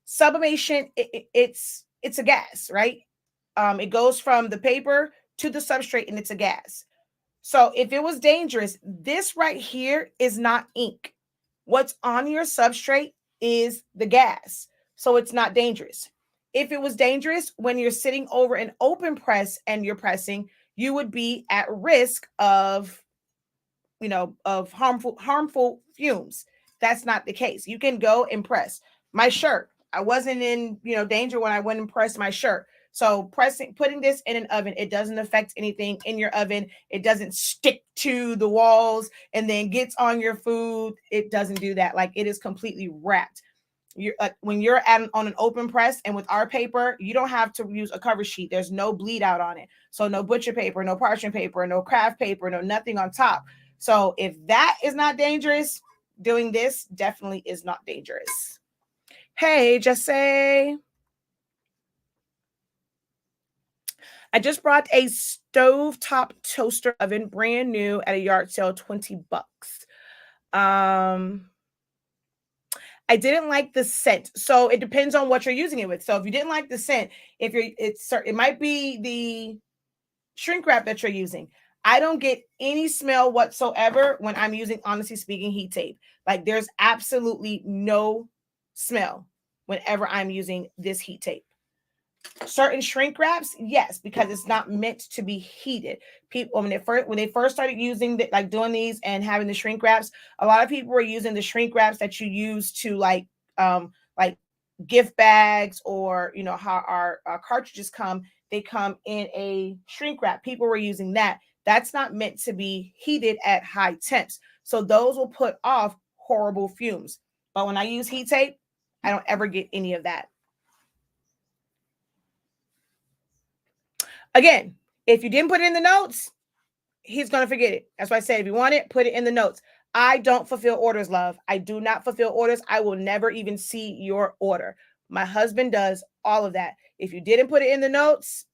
[SPEAKER 1] Sublimation, it's a gas, right? It goes from the paper to the substrate, and it's a gas. So if it was dangerous, this right here is not ink. What's on your substrate is the gas. So it's not dangerous. If it was dangerous, when you're sitting over an open press and you're pressing, you would be at risk of, of harmful fumes. That's not the case. You can go and press. My shirt, I wasn't in, danger when I went and pressed my shirt. So putting this in an oven, it doesn't affect anything in your oven. It doesn't stick to the walls and then gets on your food. It doesn't do that. Like, it is completely wrapped. When you're on an open press, and with our paper, you don't have to use a cover sheet. There's no bleed out on it. So no butcher paper, no parchment paper, no craft paper, no nothing on top. So if that is not dangerous, doing this definitely is not dangerous. Hey, Jesse. I just brought a stovetop toaster oven, brand new, at a yard sale, $20. I didn't like the scent. So it depends on what you're using it with. So if you didn't like the scent, it might be the shrink wrap that you're using. I don't get any smell whatsoever when I'm using, honestly speaking, heat tape. Like, there's absolutely no smell whenever I'm using this heat tape. Certain shrink wraps, yes, because it's not meant to be heated. People, when they first started using doing these and having the shrink wraps, a lot of people were using the shrink wraps that you use to like gift bags, or how our cartridges come. They come in a shrink wrap. People were using that. That's not meant to be heated at high temps. So those will put off horrible fumes. But when I use heat tape, I don't ever get any of that. Again, if you didn't put it in the notes, he's going to forget it. That's why I said, if you want it, put it in the notes. I don't fulfill orders, love. I do not fulfill orders. I will never even see your order. My husband does all of that. If you didn't put it in the notes,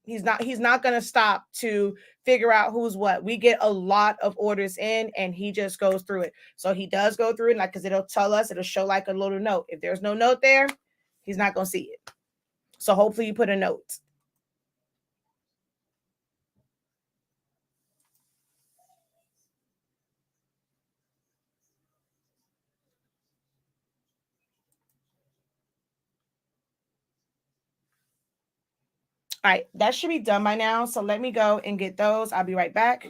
[SPEAKER 1] he's not going to stop to figure out who's what. We get a lot of orders in and he just goes through it. So he does go through it, like, because it'll tell us, it'll show like a little note. If there's no note there, he's not going to see it. So hopefully you put a note. All right, that should be done by now. So let me go and get those. I'll be right back.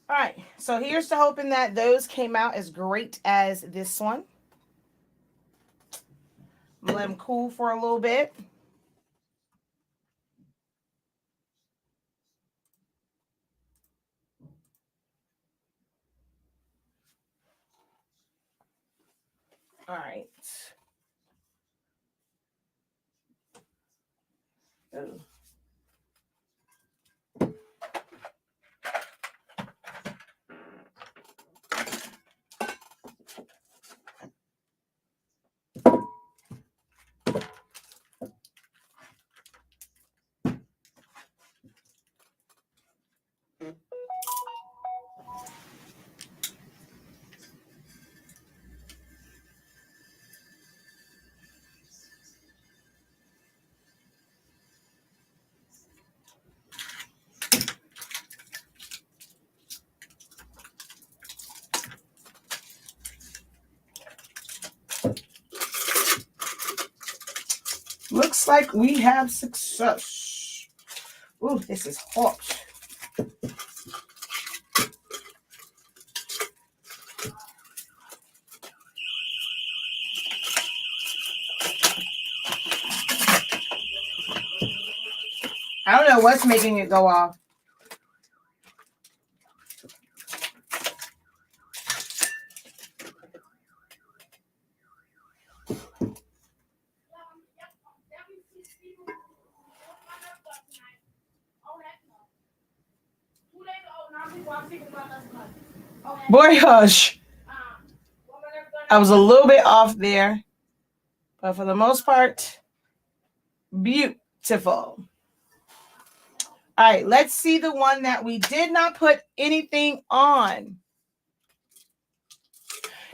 [SPEAKER 1] All right, so here's to hoping that those came out as great as this one. Let them cool for a little bit. All right. Ooh. Looks like we have success. Ooh, this is hot. I don't know what's making it go off. Boy, hush. I was a little bit off there, but for the most part, beautiful. All right, let's see the one that we did not put anything on.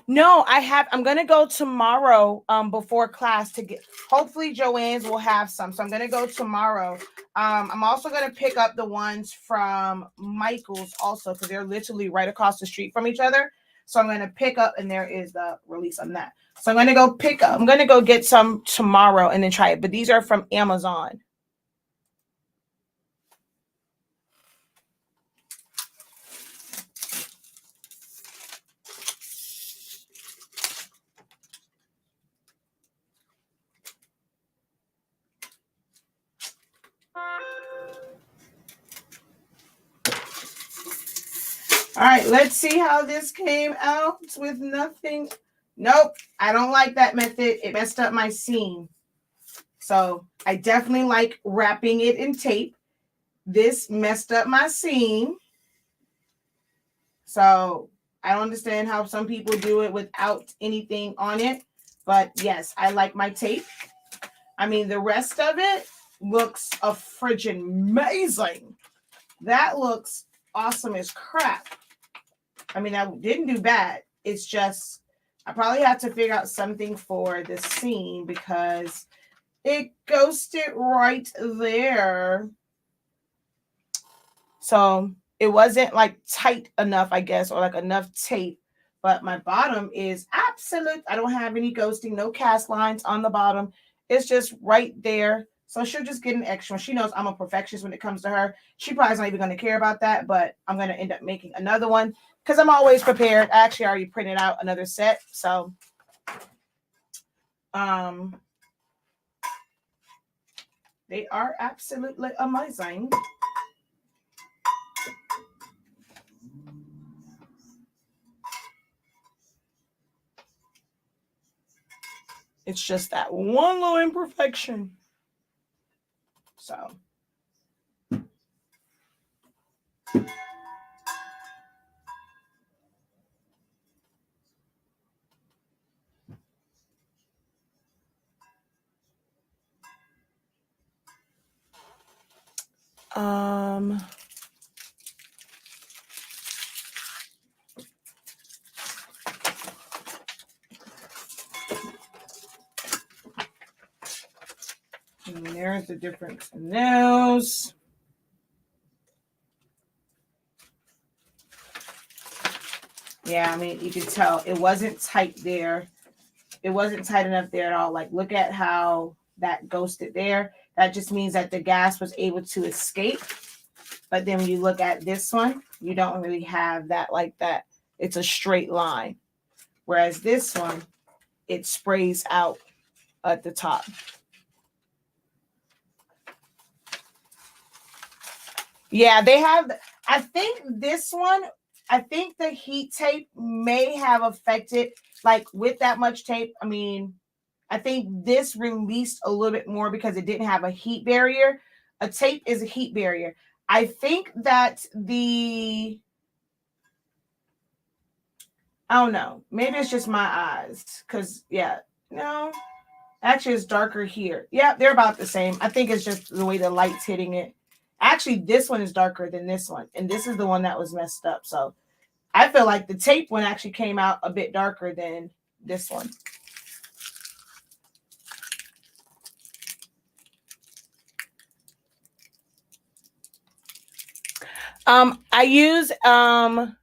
[SPEAKER 1] No, I'm going to go tomorrow before class to get, hopefully Joanne's will have some. So I'm going to go tomorrow. I'm also going to pick up the ones from Michael's also, because they're literally right across the street from each other. So I'm going to pick up, and there is the release on that. So I'm going to go pick up, I'm going to go get some tomorrow and then try it. But these are from Amazon. All right, let's see how this came out with nothing. Nope, I don't like that method. It messed up my seam. So I definitely like wrapping it in tape. This messed up my seam. So I don't understand how some people do it without anything on it. But yes, I like my tape. I mean, the rest of it looks a friggin' amazing. That looks awesome as crap. I mean, I didn't do bad. It's just, I probably have to figure out something for the seam because it ghosted right there. So it wasn't like tight enough, I guess, or like enough tape. But my bottom is absolute. I don't have any ghosting, no cast lines on the bottom. It's just right there. So she'll just get an extra. She knows I'm a perfectionist when it comes to her. She probably is not even going to care about that, but I'm going to end up making another one because I'm always prepared. I actually already printed out another set. So they are absolutely amazing. It's just that one little imperfection. So. And there's the difference in those. Yeah, I mean, you can tell it wasn't tight there. It wasn't tight enough there at all. Like, look at how that ghosted there. That just means that the gas was able to escape. But then when you look at this one, you don't really have that like that. It's a straight line. Whereas this one, it sprays out at the top. Yeah, they have, I think this one, I think the heat tape may have affected, like with that much tape. I mean, I think this released a little bit more because it didn't have a heat barrier. A tape is a heat barrier. I think that I don't know. Maybe it's just my eyes. Because, yeah, no. Actually, it's darker here. Yeah, they're about the same. I think it's just the way the light's hitting it. Actually, this one is darker than this one. And this is the one that was messed up. So I feel like the tape one actually came out a bit darker than this one. I use no,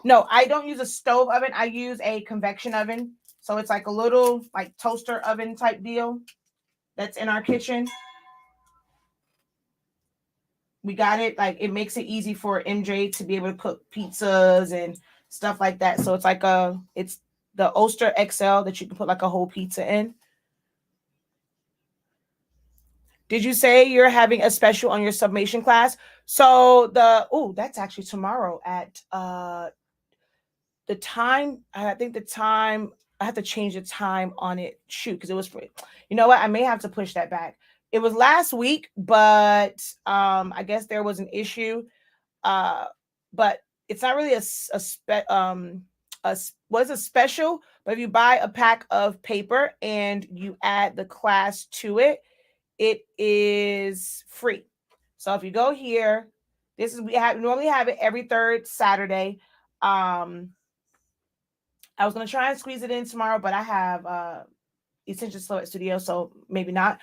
[SPEAKER 1] I don't use a stove oven. I use a convection oven. So it's like a little like toaster oven type deal that's in our kitchen. We got it. Like it makes it easy for MJ to be able to cook pizzas and stuff like that. So it's like it's the Oster XL that you can put like a whole pizza in. Did you say you're having a special on your sublimation class? So that's actually tomorrow at the time. I think the time I have to change the time on it. Shoot, because it was free. You know what? I may have to push that back. It was last week, but I guess there was an issue. But it's not really a special. But if you buy a pack of paper and you add the class to it, it is free. So if you go here, we normally have it every third Saturday. I was gonna try and squeeze it in tomorrow, but I have Essential Slow at Studio, so maybe not.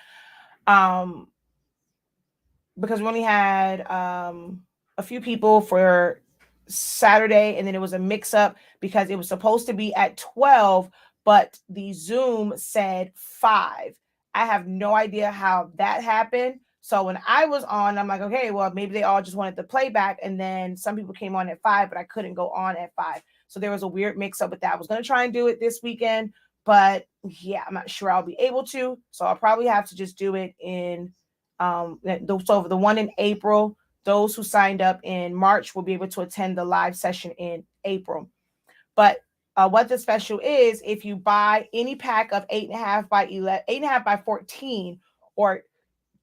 [SPEAKER 1] Because we only had a few people for Saturday, and then it was a mix-up because it was supposed to be at 12, but the Zoom said 5. I have no idea how that happened. So when I was on, I'm like, okay, well, maybe they all just wanted the playback, and then some people came on at 5, but I couldn't go on at 5. So there was a weird mix-up with that. I was going to try and do it this weekend, but yeah, I'm not sure I'll be able to. So I'll probably have to just do it in so the one in April, Those who signed up in March will be able to attend the live session in April. But what the special is, if you buy any pack of 8.5 by 11, 8.5 by 14, or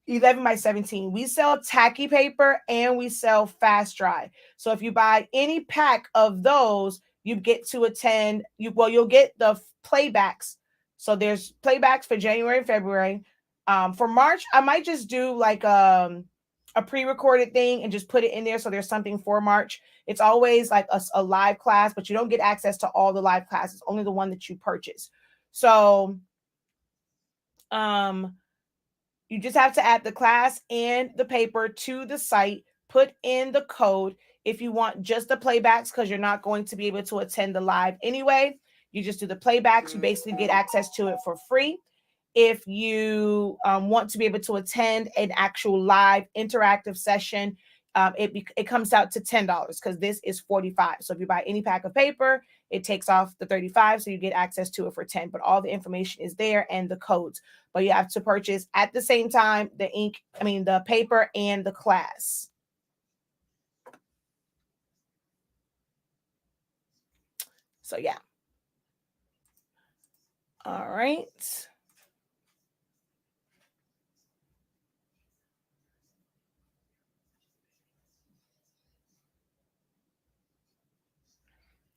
[SPEAKER 1] 11 by 17, we sell tacky paper and we sell fast dry. So if you buy any pack of those, you get to attend. You'll get the playbacks. So there's playbacks for January and February. For March, I might just do like a pre-recorded thing and just put it in there so there's something for March. It's always like a live class, but you don't get access to all the live classes, only the one that you purchase. So you just have to add the class and the paper to the site, put in the code. If you want just the playbacks, because you're not going to be able to attend the live anyway, you just do the playbacks. You basically get access to it for free. If you want to be able to attend an actual live interactive session, it comes out to $10 because this is $45. So if you buy any pack of paper, it takes off the $35, so you get access to it for $10. But all the information is there and the codes. But you have to purchase at the same time the paper and the class. So yeah. All right.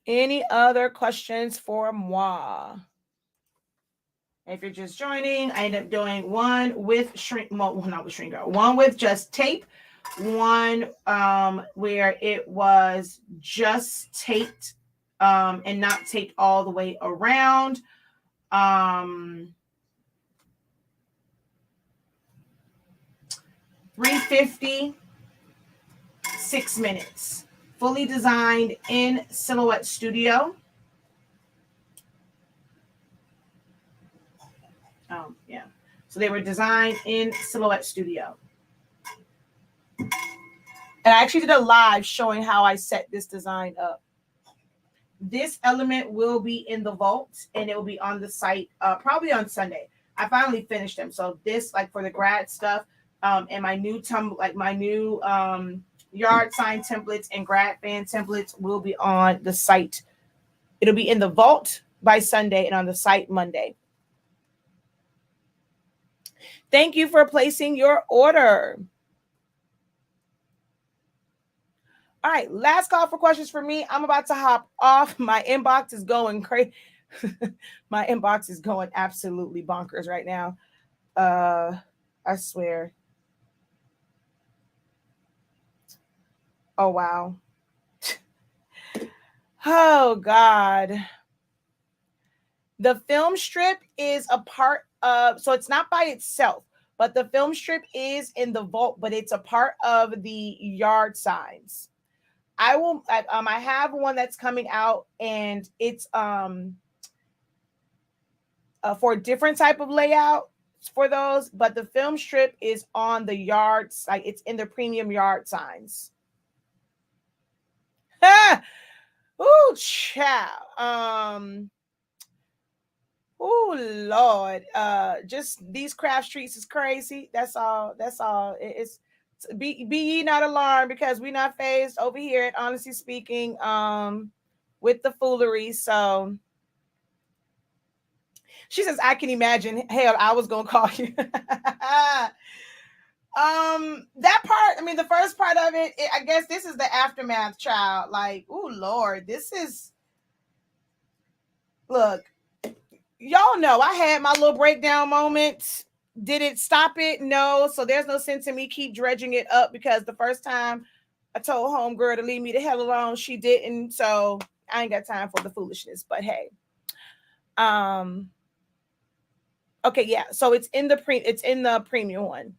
[SPEAKER 1] Any other questions for moi? If you're just joining, I ended up doing one with one with just tape, one where it was just taped and not taped all the way around. 350, 6 minutes. Fully designed in Silhouette Studio. Oh, yeah. So they were designed in Silhouette Studio. And I actually did a live showing how I set this design up. This element will be in the vault and it will be on the site probably on Sunday. I finally finished them. So this, like for the grad stuff, and my new yard sign templates and grad band templates will be on the site. It'll be in the vault by Sunday and on the site Monday. Thank you for placing your order. All right, last call for questions for me. I'm about to hop off. My inbox is going crazy. My inbox is going absolutely bonkers right now. I swear. Oh, wow. Oh, God. The film strip is a part of, so it's not by itself, but the film strip is in the vault, but it's a part of the yard signs. I have one that's coming out and it's for a different type of layout for those, but the film strip is on the yards, like it's in the premium yard signs. Ooh, child. Oh Lord, just these craft streets is crazy. That's all. It's be ye not alarmed because we not phased over here at Honestly Speaking with the foolery. So she says, I can imagine. Hell, I was gonna call you. That part, I mean, the first part of it, I guess this is the aftermath, child. Like, oh Lord, this is, look, y'all know I had my little breakdown moments. Did it stop it? No. So there's no sense in me keep dredging it up because the first time I told homegirl to leave me the hell alone, she didn't. So I ain't got time for the foolishness. But hey, okay, yeah. So it's in the premium one.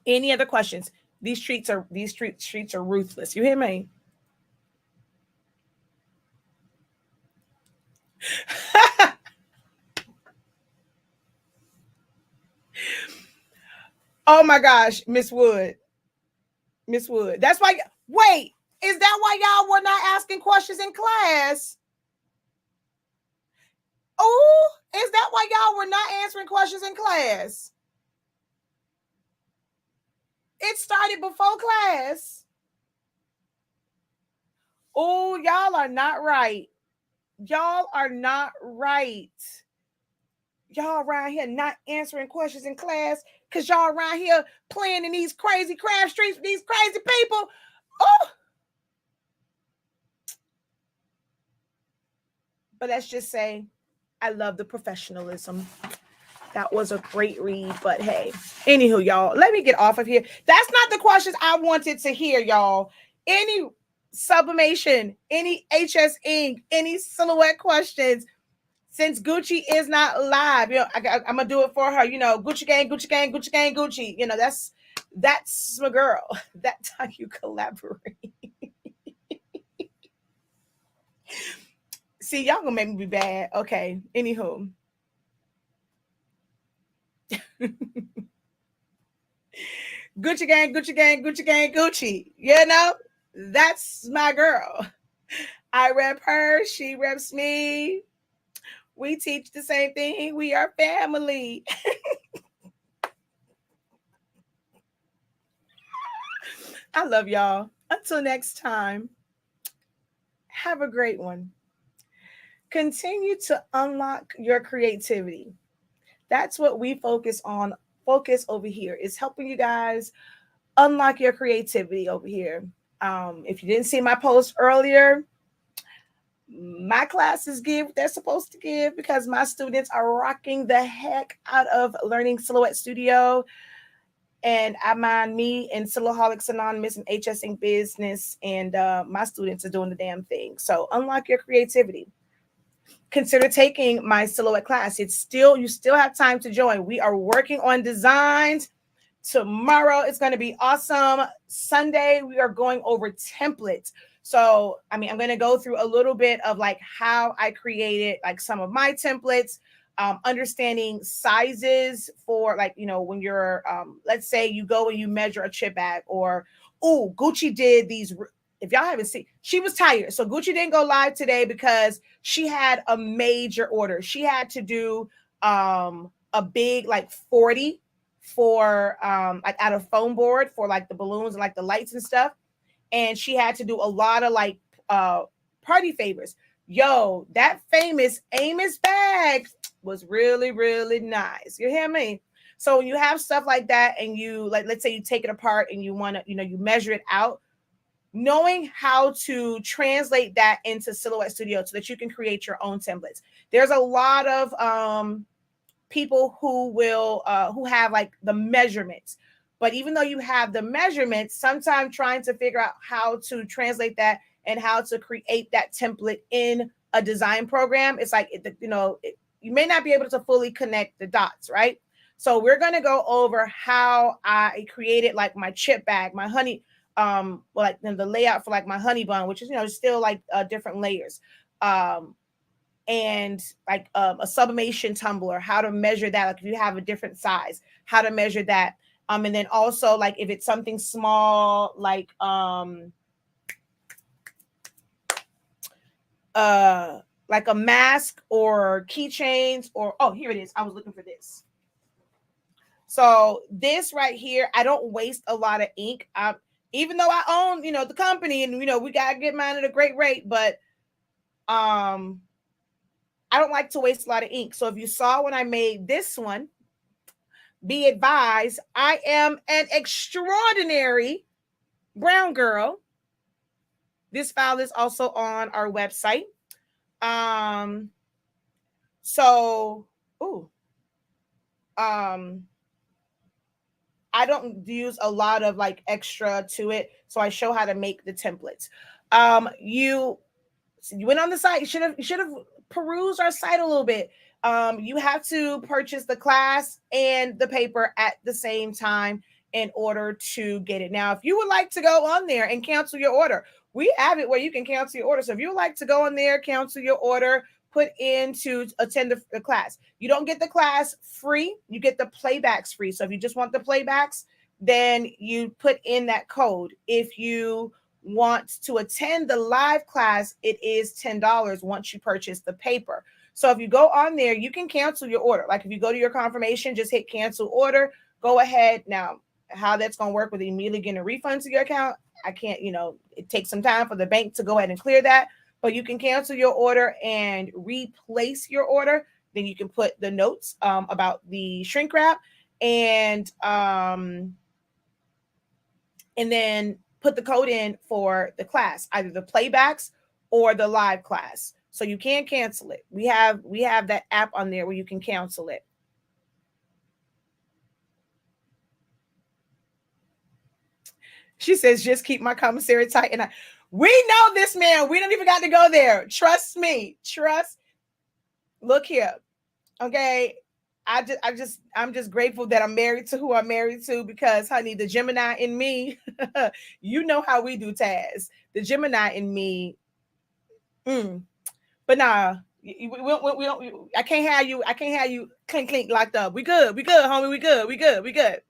[SPEAKER 1] Any other questions? These streets are ruthless. You hear me? Oh my gosh, Miss Wood. That's why. Wait, is that why y'all were not asking questions in class? Oh, is that why y'all were not answering questions in class? It started before class. Oh, y'all are not right. Y'all are not right. Y'all around here not answering questions in class because y'all around here playing in these crazy craft streets with these crazy people. Oh, but let's just say I love the professionalism. That was a great read, but hey, anywho, y'all, let me get off of here. That's not the questions I wanted to hear, y'all. Any sublimation, any HS ink, any silhouette questions. Since Gucci is not live, I'm gonna do it for her. Gucci gang, Gucci gang, Gucci gang, Gucci. That's my girl. That's how you collaborate. See, y'all gonna make me be bad. Okay. Anywho. Gucci gang, Gucci gang, Gucci gang, Gucci. That's my girl. I rep her. She reps me. We teach the same thing. We are family. I love y'all. Until next time, have a great one. Continue to unlock your creativity. That's what we focus on. Focus over here is helping you guys unlock your creativity over here. If you didn't see my post earlier, my classes give what they're supposed to give because my students are rocking the heck out of Learning Silhouette Studio. And I mind me and SILAHOLICS Anonymous and HS Ink Business, and my students are doing the damn thing. So unlock your creativity. Consider taking my silhouette class. You still have time to join. We are working on designs. Tomorrow it's going to be awesome. Sunday we are going over templates. So, I'm going to go through a little bit of like how I created like some of my templates, understanding sizes for like, when you're, let's say you go and you measure a chip bag Gucci did these. If y'all haven't seen, she was tired. So Gucci didn't go live today because she had a major order. She had to do a big like 40 for like out of foam board for like the balloons and like the lights and stuff. And she had to do a lot of like party favors. Yo, that famous Amos bag was really, really nice. You hear me? So when you have stuff like that and you like, let's say you take it apart and you want to, you measure it out, knowing how to translate that into Silhouette Studio so that you can create your own templates. There's a lot of people who have like the measurements, but even though you have the measurements, sometimes trying to figure out how to translate that and how to create that template in a design program, it's like, you may not be able to fully connect the dots, right? So we're going to go over how I created like my chip bag, my honey, like the layout for like my honey bun, which is, still like different layers. And like a sublimation tumbler, how to measure that. Like if you have a different size, how to measure that. And then also like if it's something small, like a mask or keychains or, here it is. I was looking for this. So this right here, I don't waste a lot of ink. Even though I own, the company and, we got to get mine at a great rate, but I don't like to waste a lot of ink. So if you saw when I made this one, be advised, I am an extraordinary brown girl. This file is also on our website. I don't use a lot of like extra to it. So I show how to make the templates. You went on the site, you should have perused our site a little bit. You have to purchase the class and the paper at the same time in order to get it. Now, if you would like to go on there and cancel your order, we have it where you can cancel your order. So if you would like to go on there, cancel your order, put in to attend the class. You don't get the class free. You get the playbacks free. So if you just want the playbacks, then you put in that code. If you want to attend the live class, it is $10 once you purchase the paper. So if you go on there, you can cancel your order. Like if you go to your confirmation, just hit cancel order, go ahead. Now, how that's going to work with immediately getting a refund to your account, I can't, it takes some time for the bank to go ahead and clear that, but you can cancel your order and replace your order. Then you can put the notes about the shrink wrap and then put the code in for the class, either the playbacks or the live class. So you can cancel it. We have that app on there where you can cancel it. She says, just keep my commissary tight. And we know this, man. We don't even got to go there. Trust me. Look here. Okay. I'm just grateful that I'm married to who I'm married to, because honey, the Gemini in me, you know how we do Taz. The Gemini in me, but nah, we don't. I can't have you clink locked up. We good, homie. We good.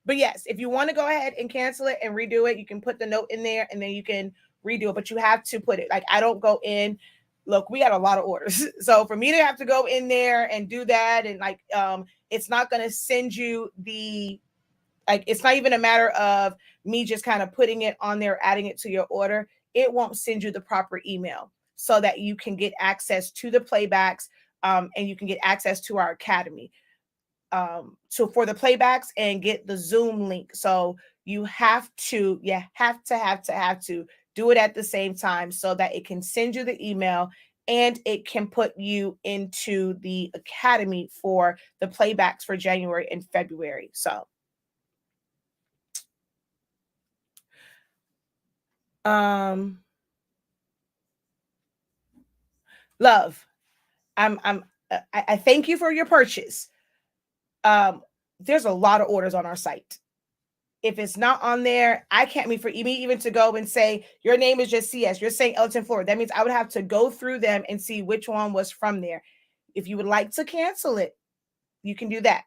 [SPEAKER 1] But yes, if you want to go ahead and cancel it and redo it, you can put the note in there and then you can redo it. But you have to put it, like, I don't go in. Look, we got a lot of orders. So for me to have to go in there and do that, and like, it's not going to send you it's not even a matter of me just kind of putting it on there, adding it to your order. It won't send you the proper email so that you can get access to the playbacks, and you can get access to our academy. So for the playbacks and get the Zoom link. So you have to do it at the same time so that it can send you the email and it can put you into the academy for the playbacks for January and February. So love, I thank you for your purchase. There's a lot of orders on our site. If it's not on there, I can't mean for me even to go and say your name is just CS. You're saying Elton, Florida. That means I would have to go through them and see which one was from there. If you would like to cancel it, you can do that.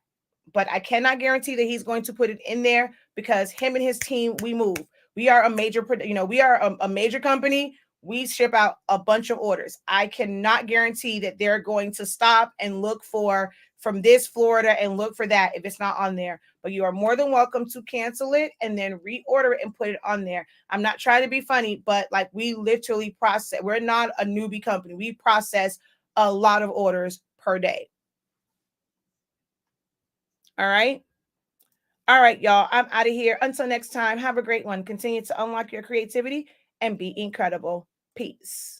[SPEAKER 1] But I cannot guarantee that he's going to put it in there, because him and his team, we move. We are a major, we are a major company. We ship out a bunch of orders. I cannot guarantee that they're going to stop and look for from this Florida and look for that if it's not on there. But you are more than welcome to cancel it and then reorder it and put it on there. I'm not trying to be funny, but like, we literally process. We're not a newbie company. We process a lot of orders per day. All right. All right, y'all. I'm out of here. Until next time, have a great one. Continue to unlock your creativity and be incredible. Peace.